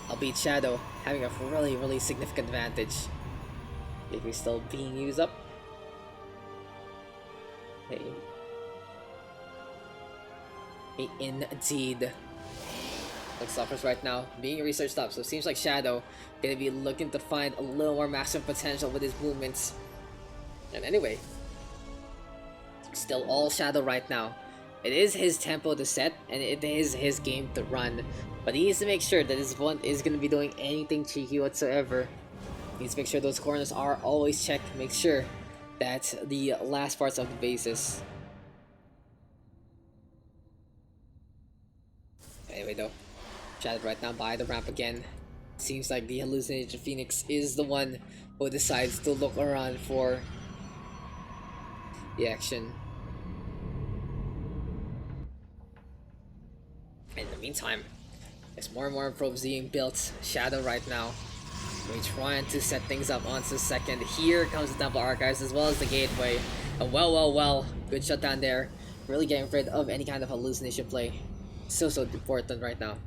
[SPEAKER 1] Albeit Shadow having a really significant advantage. If he's still being used up. Hey, indeed. Like Stalkers right now being researched up, so it seems like Shadow gonna be looking to find a little more maximum potential with his movements. And anyway, still all Shadow right now. It is his tempo to set, and it is his game to run. But he needs to make sure that his opponent is going to be doing anything cheeky whatsoever. He needs to make sure those corners are always checked. Make sure that the last parts of the bases. Anyway though, Shadow right now by the ramp again. Seems like the hallucinated Phoenix is the one who decides to look around for the action. In the meantime, there's more and more probes being built. Shadow right now We're trying to set things up onto second. Here comes the Temple Archives as well as the Gateway. And well. Good shutdown there. Really getting rid of any kind of hallucination play. So important right now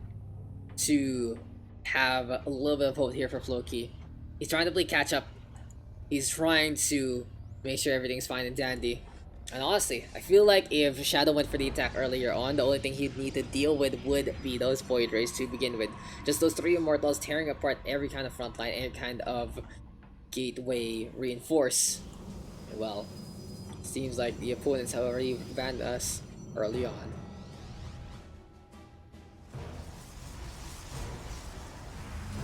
[SPEAKER 1] to have a little bit of hope here for Floki. He's trying to play catch up. He's trying to make sure everything's fine and dandy. And honestly, I feel like if Shadow went for the attack earlier on, the only thing he'd need to deal with would be those Void Rays to begin with. Just those 3 Immortals tearing apart every kind of front line, any kind of gateway reinforce. Well, seems like the opponents have already banned us early on.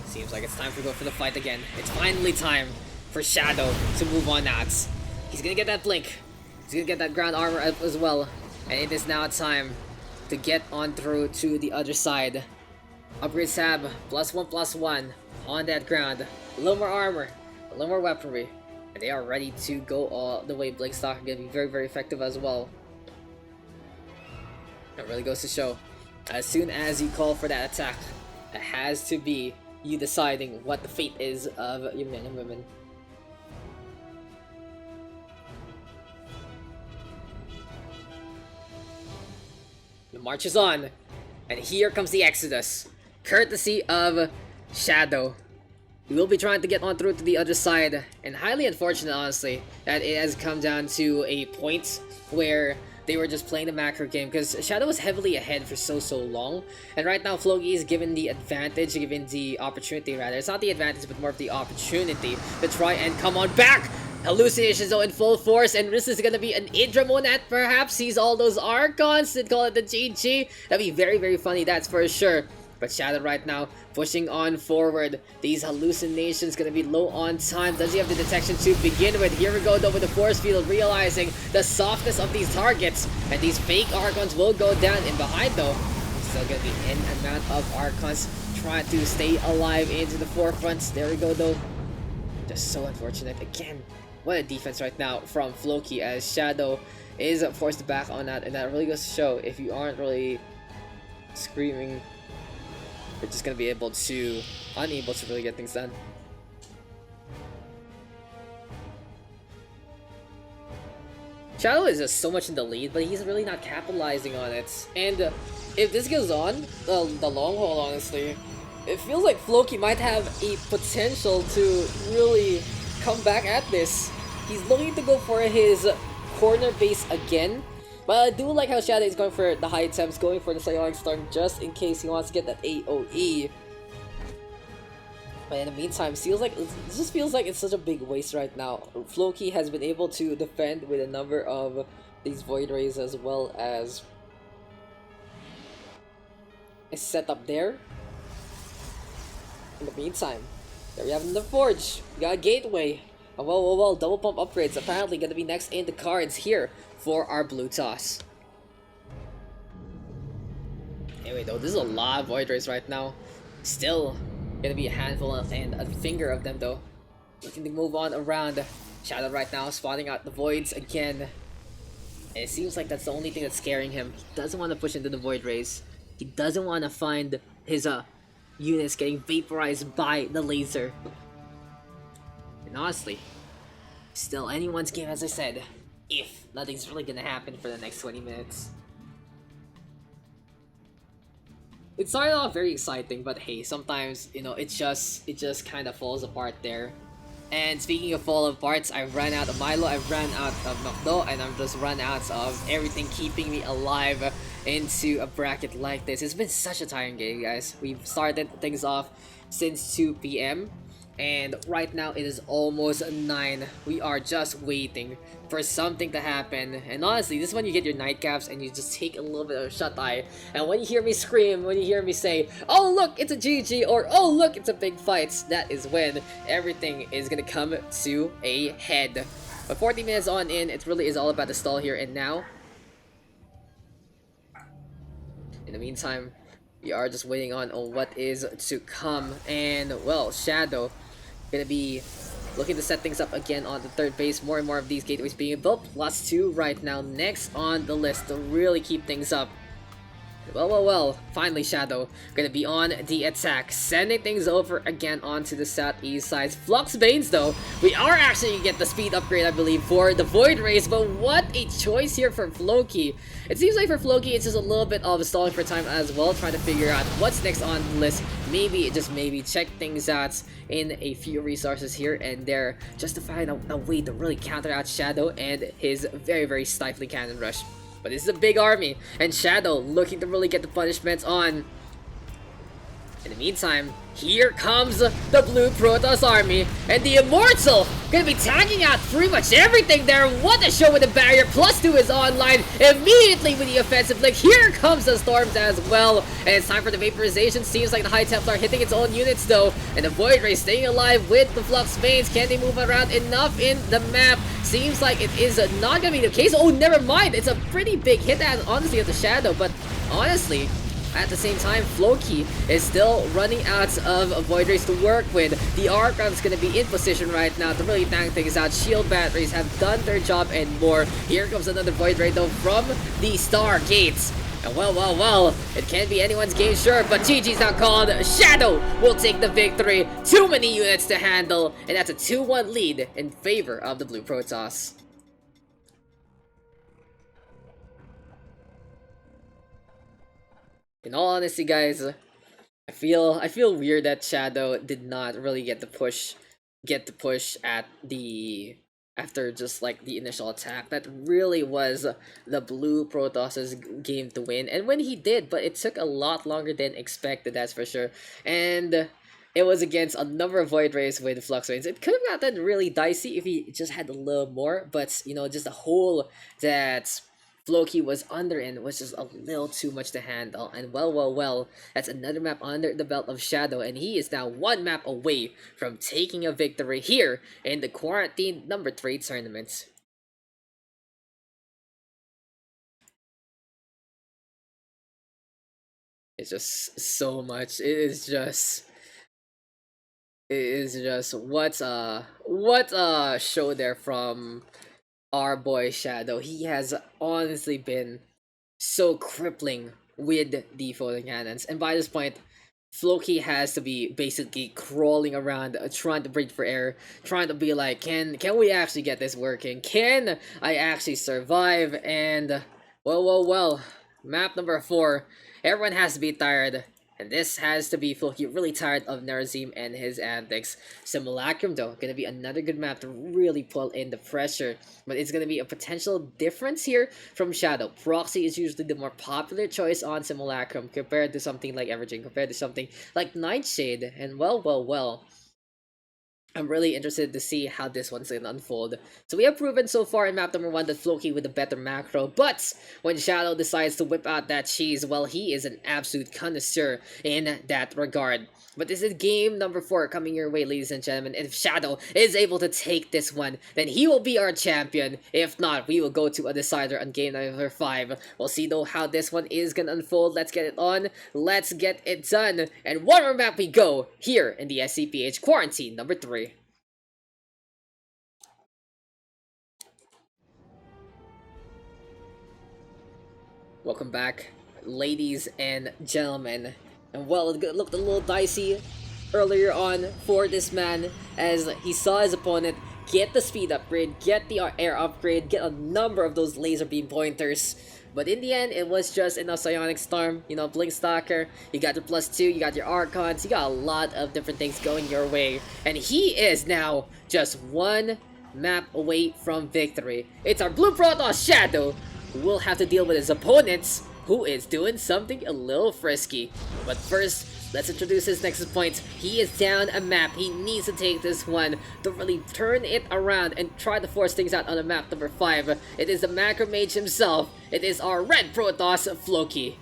[SPEAKER 1] Seems like it's time to go for the fight again. It's finally time for Shadow to move on out. He's gonna get that blink. He's gonna get that ground armor as well. And it is now time to get on through to the other side. Upgrade Sab, +1/+1 on that ground. A little more armor, a little more weaponry. And they are ready to go all the way. Blink Stock gonna be very effective as well. That really goes to show. As soon as you call for that attack, it has to be you deciding what the fate is of your men and women. The march is on, and here comes the Exodus, courtesy of Shadow. We will be trying to get on through to the other side, and highly unfortunate, honestly, that it has come down to a point where they were just playing the macro game, because Shadow was heavily ahead for so long, and right now Floki is given the advantage, given the opportunity rather. It's not the advantage, but more of the opportunity to try and come on back! Hallucinations though in full force, and this is gonna be an Indramonet perhaps, sees all those Archons and call it the GG. That'd be very funny, that's for sure. But Shadow right now pushing on forward. These hallucinations gonna be low on time. Does he have the detection to begin with? Here we go though with the force field, realizing the softness of these targets, and these fake Archons will go down. In behind though, still gonna be an amount of Archons trying to stay alive into the forefront. There we go though. Just so unfortunate again. What a defense right now from Floki, as Shadow is forced back on that, and that really goes to show if you aren't really screaming, you're just gonna be unable to really get things done. Shadow is just so much in the lead, but he's really not capitalizing on it. And if this goes on, the long haul, honestly, it feels like Floki might have a potential to really come back at this. He's looking to go for his corner base again, but I do like how Shadow is going for the high attempts, going for the Psionic Storm just in case he wants to get that AoE. But in the meantime, it just feels like it's such a big waste right now. Floki has been able to defend with a number of these Void Rays as well as a setup there. In the meantime, there we have in the Forge. We got a Gateway. Oh, well, double pump upgrades apparently gonna be next in the cards here for our blue toss. Anyway though, this is a lot of Void Rays right now. Still gonna be a handful and a finger of them though. Looking to move on around. Shadow right now spotting out the Voids again. And it seems like that's the only thing that's scaring him. He doesn't want to push into the Void Rays. He doesn't want to find his units getting vaporized by the laser. And honestly, still anyone's game, as I said, if nothing's really gonna happen for the next 20 minutes. It started off very exciting, but hey, sometimes, you know, it just kind of falls apart there. And speaking of fall apart, I've ran out of Milo, I've ran out of Nokdo, and I'm just run out of everything keeping me alive into a bracket like this. It's been such a tiring game, guys. We've started things off since 2 PM. And right now it is almost 9. We are just waiting for something to happen. And honestly, this is when you get your nightcaps and you just take a little bit of shut-eye. And when you hear me scream, when you hear me say, "Oh look, it's a GG," or "Oh look, it's a big fight," that is when everything is gonna come to a head. But 40 minutes on in, it really is all about the stall here and now. In the meantime, we are just waiting on what is to come. And well, Shadow gonna be looking to set things up again on the third base. More and more of these gateways being built. +2 right now next on the list to really keep things up. Well, finally Shadow gonna be on the attack, sending things over again onto the southeast side. Flux Banes though, we are actually gonna get the speed upgrade I believe for the Void Race, but what a choice here for Floki. It seems like for Floki it's just a little bit of stalling for time as well, trying to figure out what's next on the list. Maybe, just maybe, check things out in a few resources here and there, just to find a way to really counter out Shadow and his very stifling cannon rush. But this is a big army, and Shadow looking to really get the punishments on. In the meantime, here comes the Blue Protoss army, and the Immortal gonna be tagging out pretty much everything there. What a show with the barrier, +2 is online immediately with the offensive link. Here comes the Storms as well, and it's time for the Vaporization. Seems like the High Templar hitting its own units though, and the Void Ray staying alive with the Flux Veins. Can they move around enough in the map? Seems like it is not gonna be the case. Oh, never mind, it's a pretty big hit honestly of the Shadow, but honestly, at the same time, Floki is still running out of Void Rays to work with. The Archon's gonna be in position right now to really tank things out. Shield batteries have done their job and more. Here comes another Void Ray though from the Stargates. And well, it can't be anyone's game, sure, but GG's now called. Shadow will take the victory. Too many units to handle, and that's a 2-1 lead in favor of the Blue Protoss. In all honesty, guys, I feel weird that Shadow did not really get the push at the after just like the initial attack. That really was the Blue Protoss's game to win, and when he did, but it took a lot longer than expected, that's for sure. And it was against a number of Void Rays with Flux Veins. It could have gotten really dicey if he just had a little more, but you know, just the hole that Floki was under in was just a little too much to handle. And well, that's another map under the belt of Shadow, and he is now 1 map away from taking a victory here in the Quarantine number 3 tournament. It's just so much. It is just what a show there from our boy Shadow. He has honestly been so crippling with the photon cannons, and by this point Floki has to be basically crawling around, trying to breathe for air, trying to be like, can we actually get this working? Can I actually survive? And well, map number 4, everyone has to be tired. And this has to be Floki really tired of Narazim and his antics. Simulacrum though, gonna be another good map to really pull in the pressure. But it's gonna be a potential difference here from Shadow. Proxy is usually the more popular choice on Simulacrum compared to something like Evergreen, compared to something like Nightshade. And well, I'm really interested to see how this one's gonna unfold. So we have proven so far in map number 1 that Floki with a better macro, but when Shadow decides to whip out that cheese, well, he is an absolute connoisseur in that regard. But this is game number 4 coming your way, ladies and gentlemen. If Shadow is able to take this one, then he will be our champion. If not, we will go to a decider on game number 5. We'll see though how this one is gonna unfold. Let's get it on. Let's get it done. And one more map we go here in the SCPH Quarantine number 3. Welcome back, ladies and gentlemen. And well, it looked a little dicey earlier on for this man as he saw his opponent get the speed upgrade, get the air upgrade, get a number of those laser beam pointers. But in the end, it was just enough Psionic Storm, you know, Blink Stalker, you got your +2, you got your Archons, you got a lot of different things going your way. And he is now just 1 map away from victory. It's our Blue Protoss Shadow who will have to deal with his opponents, who is doing something a little frisky. But first, let's introduce his next point. He is down a map. He needs to take this one to really turn it around and try to force things out on the map number 5. It is the Macro Mage himself. It is our Red Protoss, Floki.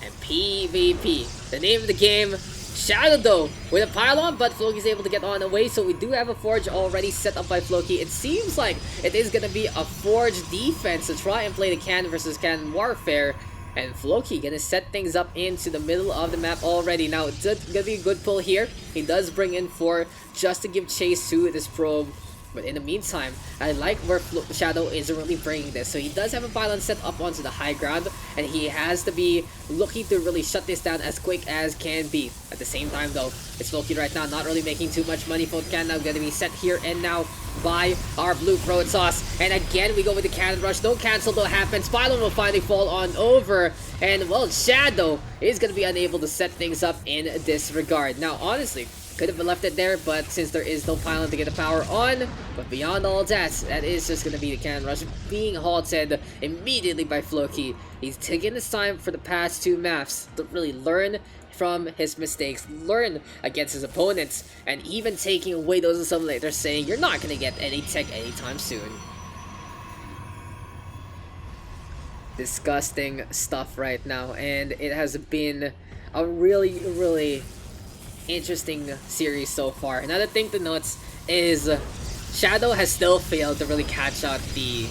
[SPEAKER 1] And PvP, the name of the game. Shadow though with a pylon, but Floki's able to get on away, so we do have a forge already set up by Floki. It seems like it is gonna be a forge defense to try and play the cannon versus cannon warfare, and Floki gonna set things up into the middle of the map already. Now it's gonna be a good pull here. He does bring in 4 just to give chase to this probe, But in the meantime, I like where Shadow is really bringing this. So he does have a pylon set up onto the high ground, and he has to be looking to really shut this down as quick as can be. At the same time though, it's Floki right now not really making too much money. Can now gonna be set here and now by our blue Protoss. And again, we go with the cannon rush. No cancel though happens. Pylon will finally fall on over. And well, Shadow is gonna be unable to set things up in this regard. Now, honestly, could have left it there, but since there is no pylon to get the power on, but beyond all that is just going to be the cannon rush being halted immediately by Floki. He's taken his time for the past 2 maps to really learn from his mistakes, learn against his opponents, and even taking away those assimilators, saying you're not going to get any tech anytime soon. Disgusting stuff right now, and it has been a really interesting series so far. Another thing to note is Shadow has still failed to really catch out the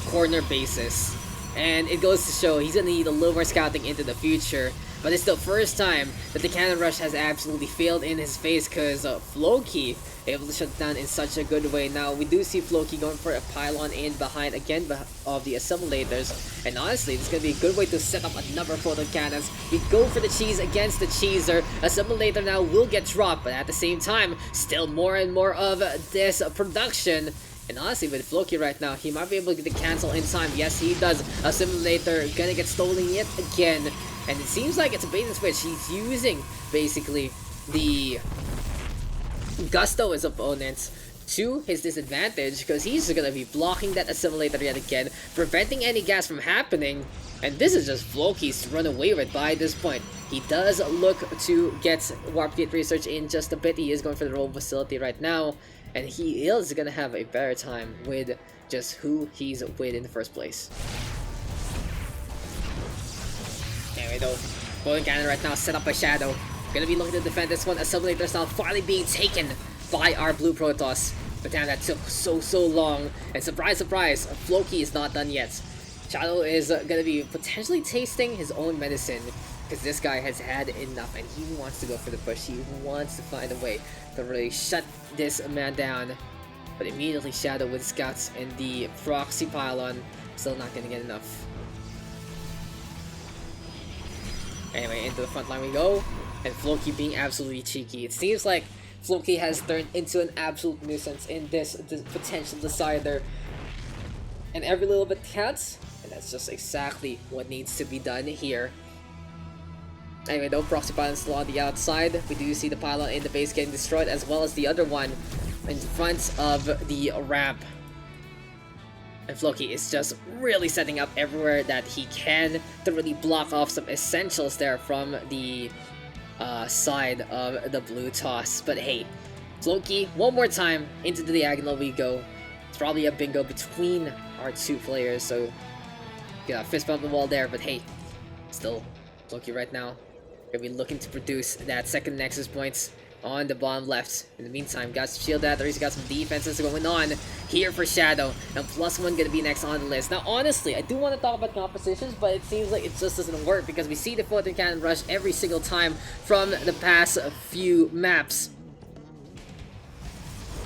[SPEAKER 1] corner bases, and it goes to show he's gonna need a little more scouting into the future. But it's the first time that the cannon rush has absolutely failed in his face, because Floki able to shut down in such a good way. Now we do see Floki going for a pylon in behind again of the assimilators, and honestly this is going to be a good way to set up a number of photon cannons. We go for the cheese against the cheeser. Assimilator now will get dropped, but at the same time still more and more of this production. And honestly, with Floki right now, he might be able to get the cancel in time. Yes, he does. Assimilator gonna get stolen yet again. And it seems like it's a bait and switch. He's using, basically, the Gusto as opponents to his disadvantage, because he's gonna be blocking that assimilator yet again, preventing any gas from happening. And this is just Floki's to run away with by this point. He does look to get Warp Gate research in just a bit. He is going for the roll facility right now, and he is gonna have a better time with just who he's with in the first place. Anyway though, Golden Cannon right now set up by Shadow. Gonna be looking to defend this one. Assimilators now finally being taken by our blue Protoss. But damn, that took so long. And surprise, surprise, Floki is not done yet. Shadow is gonna be potentially tasting his own medicine, because this guy has had enough and he wants to go for the push. He wants to find a way to really shut this man down. But immediately Shadow with scouts and the proxy pylon still not gonna get enough. Anyway, into the front line we go, and Floki being absolutely cheeky. It seems like Floki has turned into an absolute nuisance in this potential decider, and every little bit counts, and that's just exactly what needs to be done here. Anyway though, proxy pylon still on the outside. We do see the pylon in the base getting destroyed, as well as the other one in front of the ramp. And Floki is just really setting up everywhere that he can to really block off some essentials there from the side of the blue toss. But hey, Floki, one more time into the diagonal we go. It's probably a bingo between our 2 players, so yeah, fist bump the wall there. But hey, still Floki right now gonna be looking to produce that second Nexus points on the bottom left. In the meantime, got some shield batteries, got some defenses going on here for Shadow, and +1 gonna be next on the list. Now honestly, I do want to talk about compositions, but it seems like it just doesn't work, because we see the photon cannon rush every single time from the past few maps.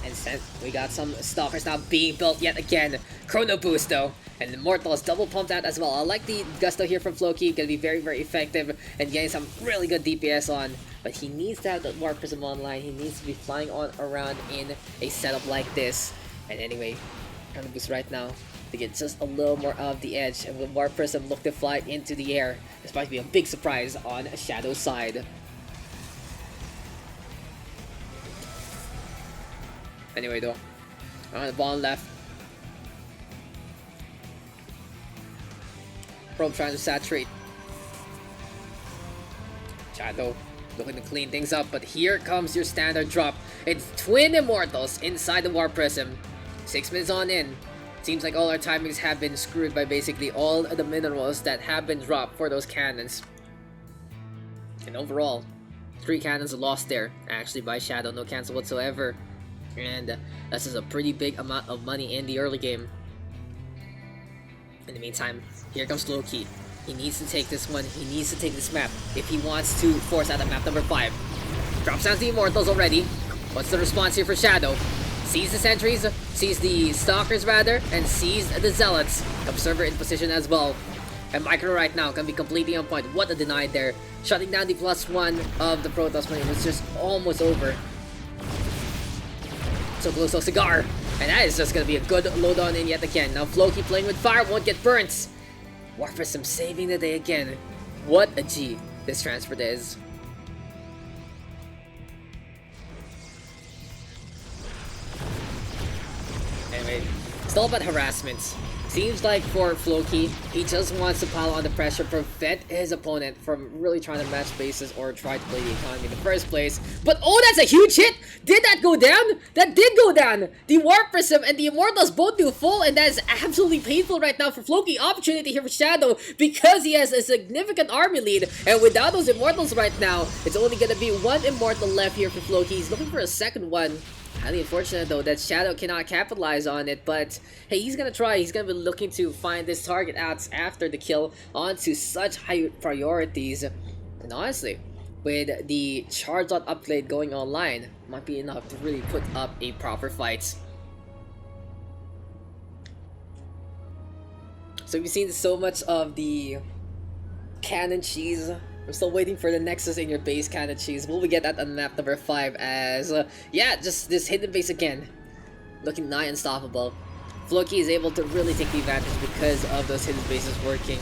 [SPEAKER 1] And we got some stalkers now being built yet again. Chrono boost though, and the Immortals double pumped out as well. I like the Gusto here from Floki, gonna be very effective and getting some really good DPS on. But he needs to have that Warp Prism online. He needs to be flying on around in a setup like this. And anyway, Chrono boost right now to get just a little more of the edge, and with Warp Prism look to fly into the air. This might be a big surprise on Shadow's side. Anyway though, on the bottom left, Probe trying to saturate. Shadow looking to clean things up, but here comes your standard drop. It's twin Immortals inside the Warp Prism. 6 minutes on in. Seems like all our timings have been screwed by basically all of the minerals that have been dropped for those cannons. And overall, 3 cannons are lost there, actually by Shadow, no cancel whatsoever. And that's just a pretty big amount of money in the early game. In the meantime, here comes Floki. He needs to take this one. He needs to take this map if he wants to force out of map number 5. Drops down the Immortals already. What's the response here for Shadow? Sees the sentries, sees the Stalkers rather, and sees the Zealots. Observer in position as well. And Micro right now can be completely on point. What a deny there. Shutting down the +1 of the Protoss when it was just almost over. So close to Cigar. And that is just going to be a good load on in yet again. Now Floki playing with fire won't get burnt. Warfism saving the day again. What a G this transport is. Anyway, it's all about harassment. Seems like for Floki, he just wants to pile on the pressure, prevent his opponent from really trying to match bases or try to play the economy in the first place. But oh, that's a huge hit! Did that go down? That did go down! The Warp Prism and the Immortals both do full, and that is absolutely painful right now for Floki. Opportunity here for Shadow because he has a significant army lead, and without those Immortals right now, it's only gonna be one Immortal left here for Floki. He's looking for a second one. Highly unfortunate though that Shadow cannot capitalize on it, but hey, he's gonna try. He's gonna be looking to find this target out after the kill onto such high priorities. And honestly, with the charge dot upgrade going online, might be enough to really put up a proper fight. So we've seen so much of the cannon cheese. I'm still waiting for the Nexus in your base cannon cheese. Will we get that on map number 5 as, yeah, just this hidden base again. Looking nigh unstoppable. Floki is able to really take the advantage because of those hidden bases working.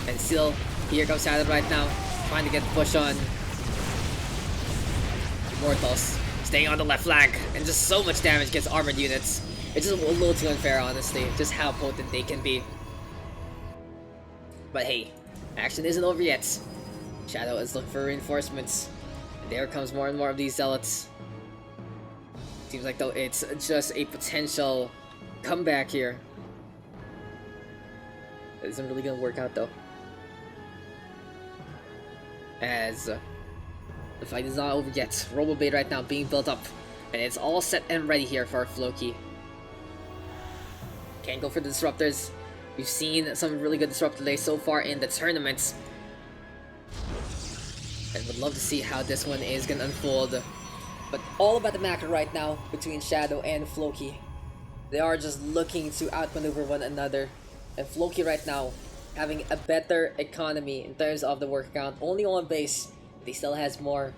[SPEAKER 1] And still, here comes Shadow right now, trying to get the push on. Immortals staying on the left flank, and just so much damage against armored units. It's just a little too unfair, honestly, just how potent they can be. But hey, action isn't over yet. Shadow is looking for reinforcements. And there comes more and more of these Zealots. Seems like though it's just a potential comeback here. It isn't really gonna work out though. As the fight is not over yet. Robo-Bait right now being built up. And it's all set and ready here for Floki. Can't go for the Disruptors. We've seen some really good Disruptor lays so far in the tournaments. And would love to see how this one is gonna unfold. But all about the macro right now between Shadow and Floki. They are just looking to outmaneuver one another. And Floki right now having a better economy in terms of the work count. Only on base. But he still has more.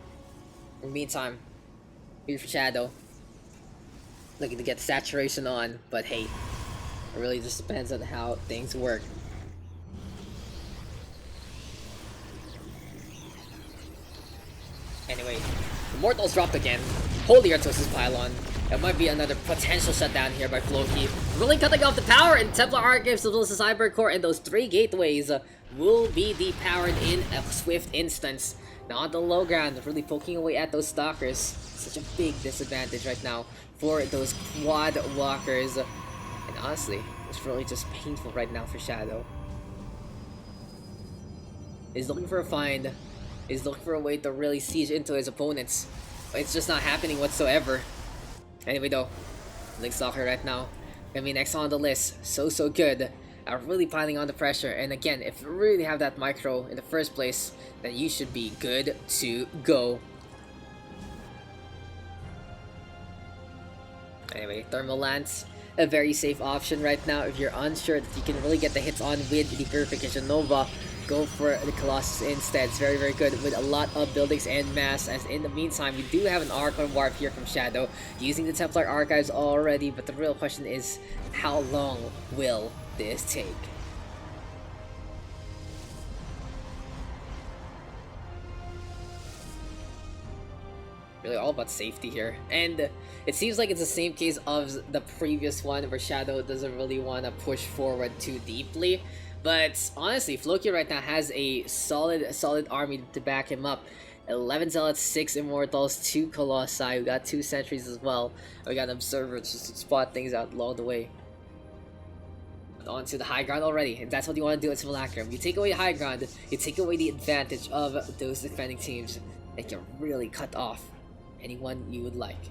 [SPEAKER 1] In the meantime, here for Shadow. Looking to get saturation on. But hey, it really just depends on how things work. Anyway, Immortals dropped again. Holy Artosis Pylon. It might be another potential shutdown here by Floki. Really cutting off the power, and Templar Archives as well as the Cyber Core and those 3 gateways will be depowered in a swift instance. Now on the low ground, really poking away at those Stalkers. Such a big disadvantage right now for those quad walkers. And honestly, it's really just painful right now for Shadow. He's looking for a find. He's looking for a way to really siege into his opponents. But it's just not happening whatsoever. Anyway though, Link Stalker right now gonna be next on the list. So good. Really piling on the pressure. And again, if you really have that micro in the first place, then you should be good to go. Anyway, Thermal Lance, a very safe option right now if you're unsure that you can really get the hits on with the Purification Nova. Go for the Colossus instead. It's very good with a lot of buildings and mass, as in the meantime we do have an Archon Warp here from Shadow using the Templar Archives already, but the real question is how long will this take? Really all about safety here, and it seems like it's the same case of the previous one where Shadow doesn't really want to push forward too deeply. But honestly, Floki right now has a solid army to back him up. 11 Zealots, 6 Immortals, 2 Colossi. We got 2 Sentries as well. We got Observers just to spot things out along the way. But onto the high ground already, and that's what you want to do at Simulacrum. You take away high ground, you take away the advantage of those defending teams, and can really cut off anyone you would like.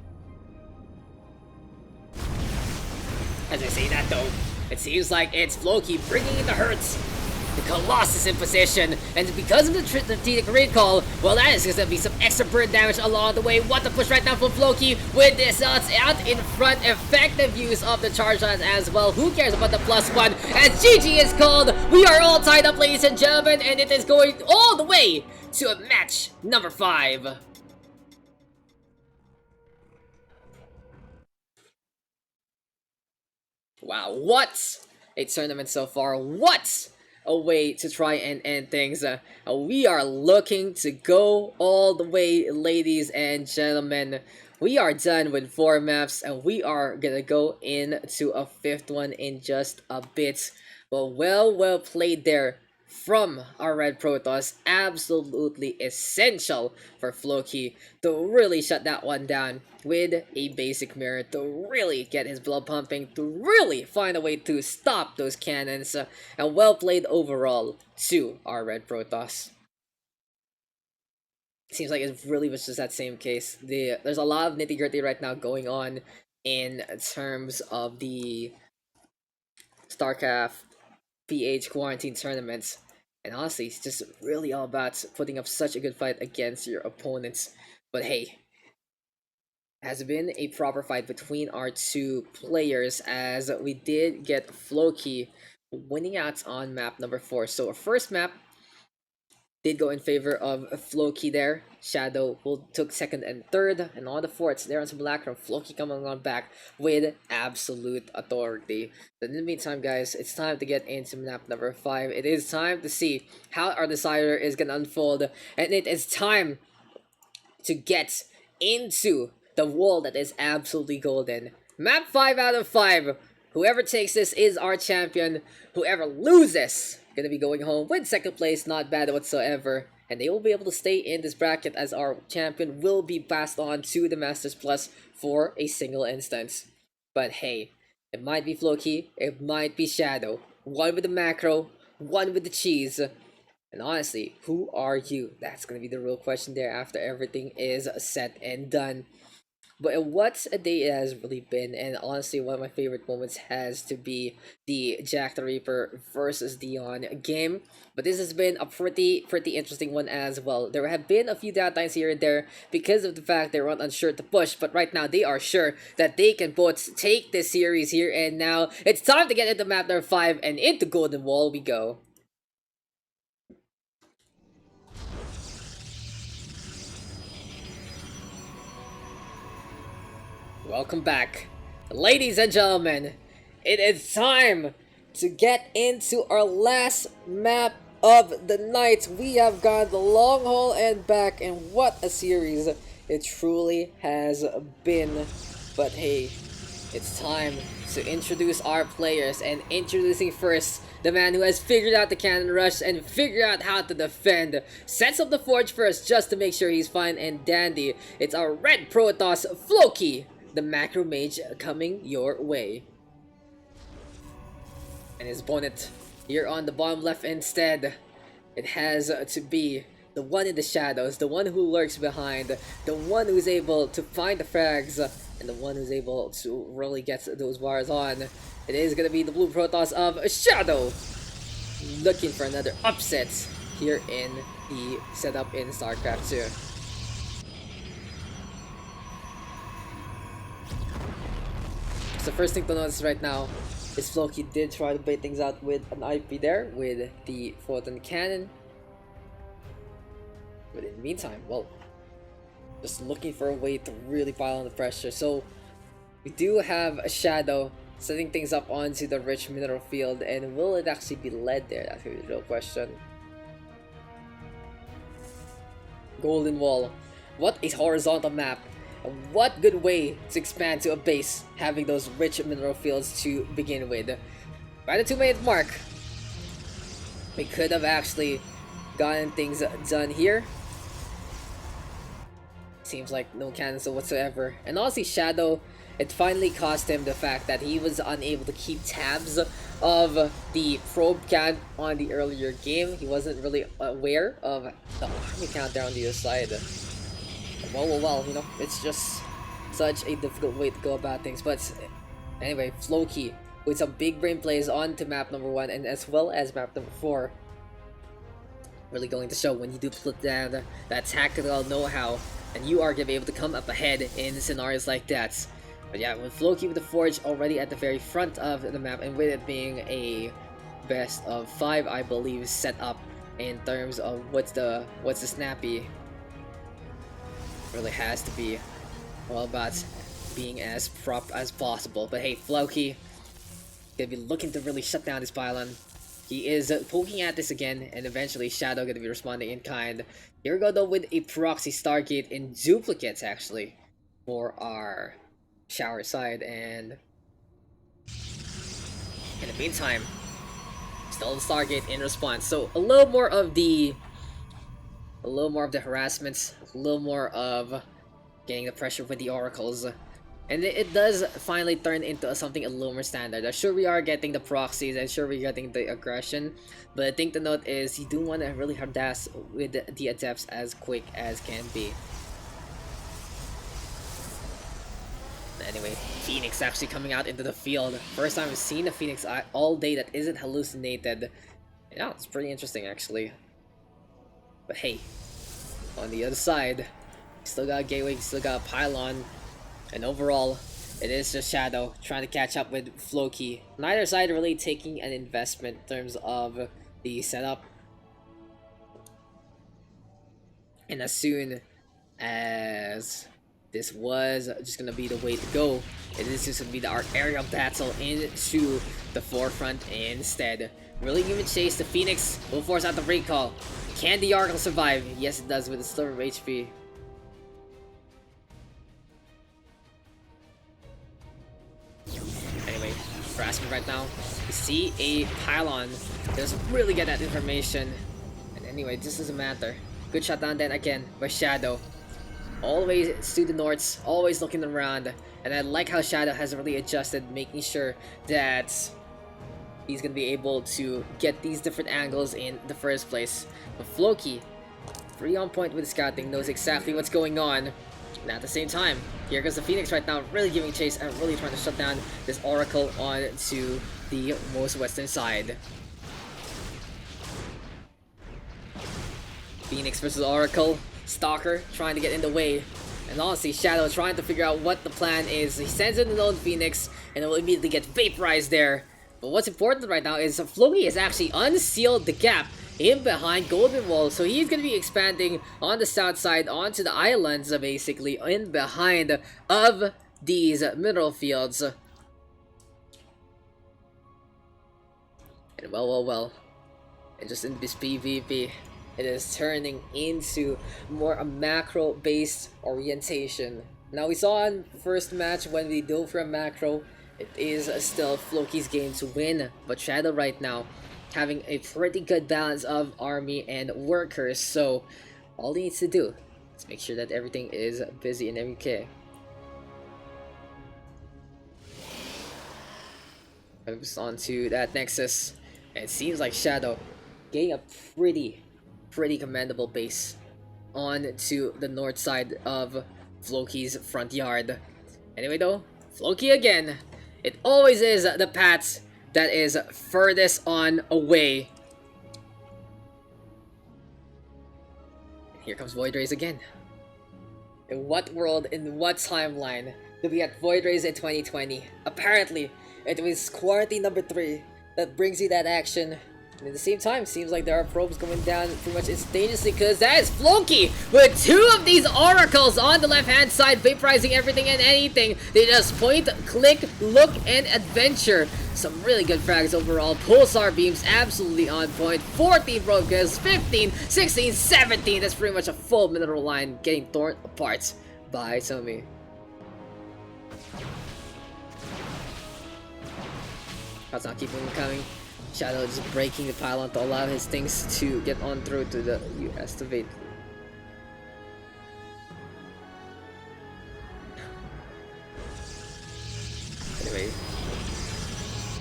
[SPEAKER 1] As I say that though, it seems like it's Floki bringing in the hurts. The Colossus in position, and because of the strategic recall, well, that is going to be some extra burn damage along the way. What the push right now from Floki with this out in front. Effective use of the charge lines as well. Who cares about the +1? As GG is called, we are all tied up, ladies and gentlemen, and it is going all the way to a match number 5. Wow, what a tournament so far. What a way to try and end things. We are looking to go all the way, ladies and gentlemen. We are done with 4 maps, and we are gonna go into a 5th one in just a bit. But well played there from our Red Protoss. Absolutely essential for Floki to really shut that one down with a basic mirror, to really get his blood pumping, to really find a way to stop those cannons, and well played overall to our Red Protoss. Seems like it really was just that same case. There's a lot of nitty-gritty right now going on in terms of the StarCraft PH quarantine tournaments. And honestly, it's just really all about putting up such a good fight against your opponents. But hey, has been a proper fight between our 2 players, as we did get Floki winning out on map number 4. So our first map did go in favor of Floki there. Shadow took 2nd and 3rd, and on the 4th there on Simulacrum, Floki coming on back with absolute authority. But in the meantime, guys, it's time to get into map number 5. It is time to see how our decider is gonna unfold, and it is time to get into the wall that is absolutely golden. Map 5 out of 5. Whoever takes this is our champion. Whoever loses gonna be going home with 2nd place. Not bad whatsoever, and they will be able to stay in this bracket, as our champion will be passed on to the Masters Plus for a single instance. But hey, it might be Floki, it might be Shadow. One with the macro, one with the cheese. And honestly, who are you? That's gonna be the real question there after everything is said and done. But what a day it has really been, and honestly, one of my favorite moments has to be the Jack the Reaper versus Dion game. But this has been a pretty interesting one as well. There have been a few downtimes here and there because of the fact they were unsure to push, but right now they are sure that they can both take this series here and now. It's time to get into map number 5, and into Golden Wall we go. Welcome back, ladies and gentlemen. It is time to get into our last map of the night. We have gone the long haul and back, and what a series it truly has been. But hey, it's time to introduce our players, and introducing first the man who has figured out the cannon rush and figured out how to defend. Sets up the forge first just to make sure he's fine and dandy. It's our Red Protoss, Floki, the macro mage, coming your way. And his bonnet here on the bottom left instead. It has to be the one in the shadows, the one who lurks behind, the one who's able to find the frags, and the one who's able to really get those wires on. It is going to be the blue Protoss of Shadow, looking for another upset here in the setup in StarCraft 2. The first thing to notice right now is Floki did try to bait things out with an IP there with the photon cannon. But in the meantime, well, just looking for a way to really pile on the pressure. So we do have a Shadow setting things up onto the rich mineral field, and will it actually be led there? That's the real question. Golden Wall. What a horizontal map. What good way to expand to a base, having those rich mineral fields to begin with. By the 2-minute mark, we could have actually gotten things done here. Seems like no cannons whatsoever. And honestly, Shadow, it finally cost him the fact that he was unable to keep tabs of the probe count on the earlier game. He wasn't really aware of the army count there on the other side. Well, you know, it's just such a difficult way to go about things. But anyway, Floki with some big brain plays on to map number 1 and as well as map number 4. Really going to show when you do put that tactical know-how, and you are going to be able to come up ahead in scenarios like that. But yeah, with Floki with the Forge already at the very front of the map, and with it being a best of 5, I believe, set up in terms of what's the snappy, really has to be all about being as prop as possible. But hey, Floki gonna be looking to really shut down this pylon. He is poking at this again, and eventually Shadow gonna be responding in kind. Here we go though with a proxy Stargate in duplicates actually for our shower side, and in the meantime, still the Stargate in response. So a little more of the harassments, a little more of getting the pressure with the oracles. And it does finally turn into something a little more standard. Sure, we are getting the proxies, and sure we're getting the aggression, but the thing to note is you do want to really harass with the adepts as quick as can be. Anyway, Phoenix actually coming out into the field. First time I've seen a Phoenix all day that isn't hallucinated. Yeah, it's pretty interesting actually. But hey, on the other side, still got a gateway, still got a pylon. And overall, it is just Shadow trying to catch up with Floki. Neither side really taking an investment in terms of the setup. And as soon as this was just gonna be the way to go, it is just gonna be our area of battle into the forefront instead. Really giving chase. The Phoenix will force out the recall. Can the Oracle survive? Yes, it does with a sliver of HP. Anyway, harassment right now. You see a pylon. Doesn't really get that information. And anyway, this doesn't matter. Good shutdown then again by Shadow. Always to the north, always looking around. And I like how Shadow has really adjusted, making sure that he's gonna be able to get these different angles in the first place. But Floki, pretty on point with scouting, knows exactly what's going on. And at the same time, here goes the Phoenix right now, really giving chase and really trying to shut down this Oracle onto the most western side. Phoenix versus Oracle. Stalker trying to get in the way. And honestly, Shadow trying to figure out what the plan is. He sends in the lone Phoenix, and it will immediately get vaporized there. But what's important right now is Floki has actually unsealed the gap in behind Golden Wall, so he's going to be expanding on the south side onto the islands, basically in behind of these mineral fields. And well, and just in this PvP, it is turning into more a macro based orientation. Now we saw in the first match when we dove for a macro, it is still Floki's game to win, but Shadow right now having a pretty good balance of army and workers, so all he needs to do is make sure that everything is busy and okay. Moves on to that Nexus, and it seems like Shadow getting a pretty commendable base on to the north side of Floki's front yard. Anyway though, Floki again, it always is the paths that is furthest on away. Here comes Void Rays again. In what world, in what timeline did we get Void Rays in 2020? Apparently, it was quarantine number 3 that brings you that action. And at the same time, seems like there are probes going down pretty much instantaneously, because that is Floki with 2 of these oracles on the left hand side, vaporizing everything and anything. They just point, click, look, and adventure. Some really good frags overall. Pulsar beams absolutely on point. 14 brokers, 15, 16, 17. That's pretty much a full mineral line getting torn apart by Tommy. That's not keeping them coming. Shadow just breaking the pylon to allow his things to get on through to the US to evade. Anyway,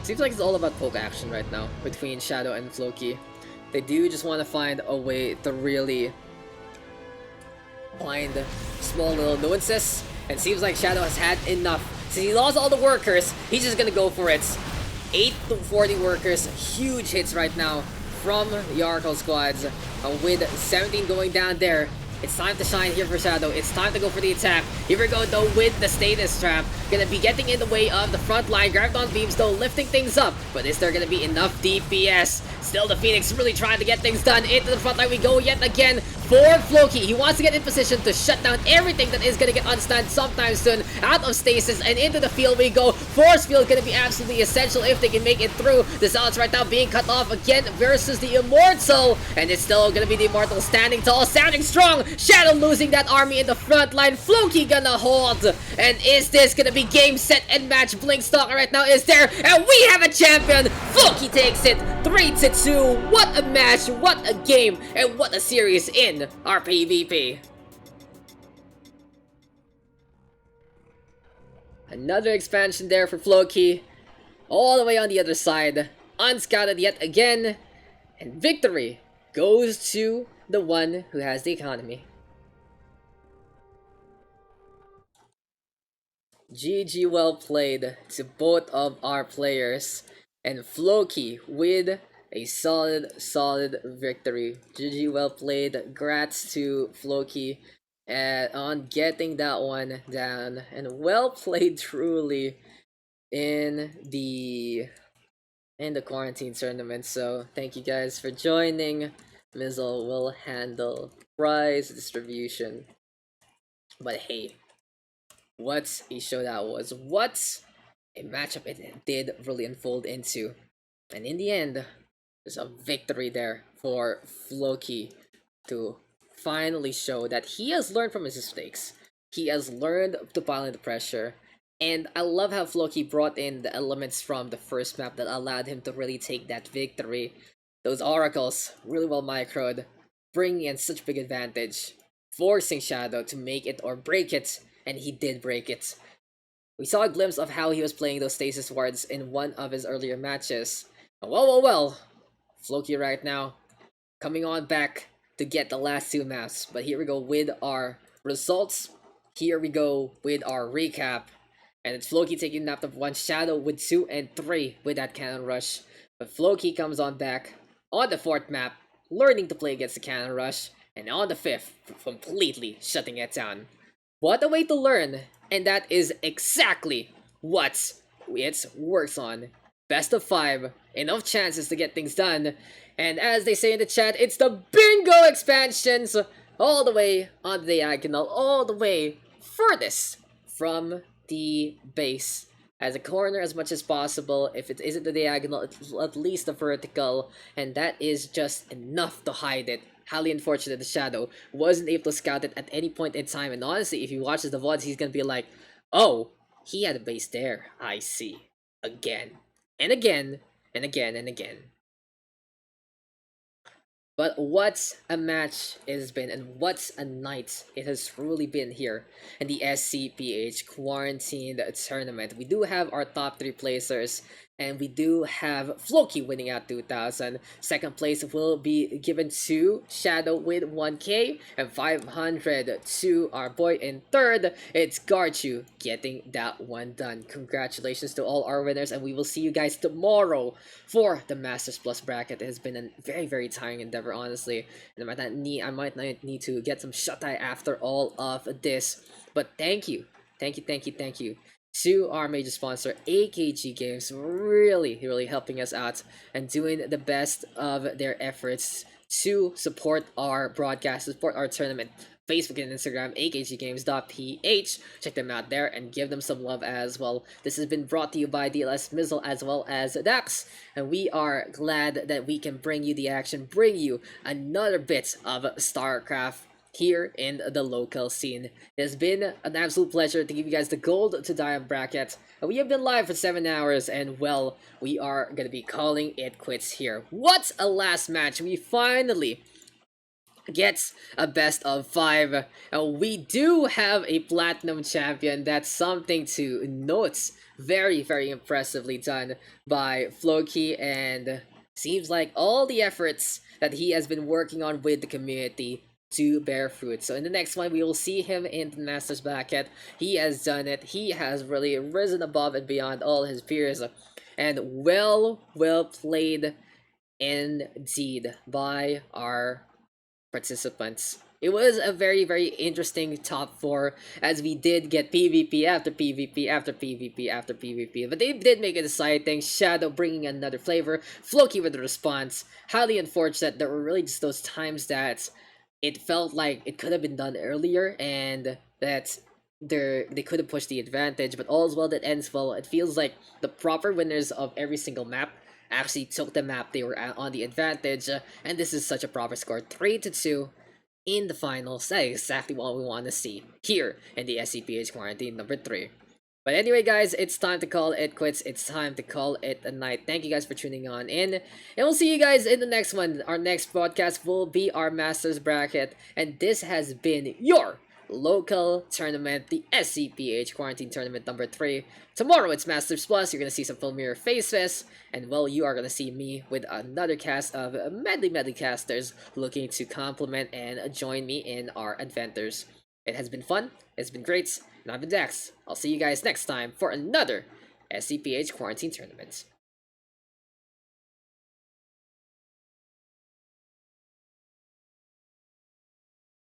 [SPEAKER 1] seems like it's all about poke action right now between Shadow and Floki. They do just want to find a way to really find small little nuances, and seems like Shadow has had enough. Since he lost all the workers, he's just gonna go for it. 8 to 40 workers, huge hits right now from the Oracle squads. With 17 going down there, it's time to shine here for Shadow. It's time to go for the attack. Here we go though with the status trap. Gonna be getting in the way of the front line. Graviton beams though lifting things up. But is there gonna be enough DPS? Still the Phoenix really trying to get things done. Into the front line we go yet again for Floki. He wants to get in position to shut down everything that is gonna get unstunned sometime soon. Out of stasis and into the field we go. Force field gonna be absolutely essential if they can make it through. The Zealots right now being cut off again versus the Immortal. And it's still gonna be the Immortal standing tall, standing strong. Shadow losing that army in the front line. Floki gonna hold. And is this gonna be game, set, and match? Blinkstalker right now is there. And we have a champion. Floki takes it 3-2. What a match, what a game, and what a series in our PvP. Another expansion there for Floki. All the way on the other side. Unscouted yet again. And victory goes to the one who has the economy. GG, well played to both of our players. And Floki with a solid victory. GG, well played. Grats to Floki on getting that one down. And well played truly in the quarantine tournament. So thank you guys for joining. Mizzle will handle prize distribution. But hey, what a show that was. What a matchup it did really unfold into. And in the end, there's a victory there for Floki to finally show that he has learned from his mistakes. He has learned to pile in the pressure. And I love how Floki brought in the elements from the first map that allowed him to really take that victory. Those oracles, really well microed, bringing in such big advantage, forcing Shadow to make it or break it, and he did break it. We saw a glimpse of how he was playing those stasis wards in one of his earlier matches. Well, Floki right now, coming on back to get the last two maps. But here we go with our results. Here we go with our recap. And it's Floki taking nap of 1, Shadow with 2 and 3 with that cannon rush. But Floki comes on back on the 4th map, learning to play against the cannon rush. And on the 5th, completely shutting it down. What a way to learn, and that is exactly what it works on. Best of 5, enough chances to get things done. And as they say in the chat, it's the bingo expansions all the way on the diagonal, all the way furthest from the base. As a corner as much as possible. If it isn't the diagonal, it's at least the vertical, and that is just enough to hide it. Highly unfortunate the Shadow wasn't able to scout it at any point in time, and honestly, if he watches the VODs, he's gonna be like, oh, he had a base there, I see. Again, and again, and again, and again. But what a match it has been, and what a night it has truly been here in the SCPH Quarantined Tournament. We do have our top 3 placers, and we do have Floki winning at 2,000. Second place will be given to Shadow with 1k, and 500 to our boy in third. It's Garchu getting that one done. Congratulations to all our winners, and we will see you guys tomorrow for the Masters Plus bracket. It has been a very tiring endeavor, honestly, and I might not need to get some shut-eye after all of this. But thank you to our major sponsor, AKG Games, really helping us out and doing the best of their efforts to support our broadcast, support our tournament. Facebook and Instagram, akggames.ph. Check them out there and give them some love as well. This has been brought to you by DLS Mizzle as well as Daks, and we are glad that we can bring you the action, bring you another bit of StarCraft here in the local scene. It has been an absolute pleasure to give you guys the gold to diamond bracket. We have been live for 7 hours, and well, we are gonna be calling it quits here. What a last match! We finally gets a best of 5, and we do have a platinum champion. That's something to note. Very impressively done by Floki, and seems like all the efforts that he has been working on with the community to bear fruit. So in the next one, we will see him in the Masters bracket. He has done it. He has really risen above and beyond all his peers, and well played indeed by our participants. It was a very, very interesting top four as we did get PvP after PvP after PvP after PvP. But they did make it exciting. Shadow bringing another flavor. Floki with the response. Highly unfortunate. There were really just those times that it felt like it could have been done earlier and that they could have pushed the advantage. But all's well that ends well. It feels like the proper winners of every single map actually took the map they were on the advantage, and this is such a proper score, 3-2 in the finals. That is exactly what we want to see here in the SCPH quarantine number 3. But anyway, guys, it's time to call it quits. It's time to call it a night. Thank you guys for tuning on in, and we'll see you guys in the next one. Our next podcast will be our Masters bracket, and this has been your local tournament, the SCPH Quarantine Tournament number 3. Tomorrow it's Masters Plus. You're gonna see some familiar faces, and well, you are gonna see me with another cast of medley casters looking to complement and join me in our adventures. It has been fun. It's been great. And I've been Dax. I'll see you guys next time for another SCPH Quarantine Tournament.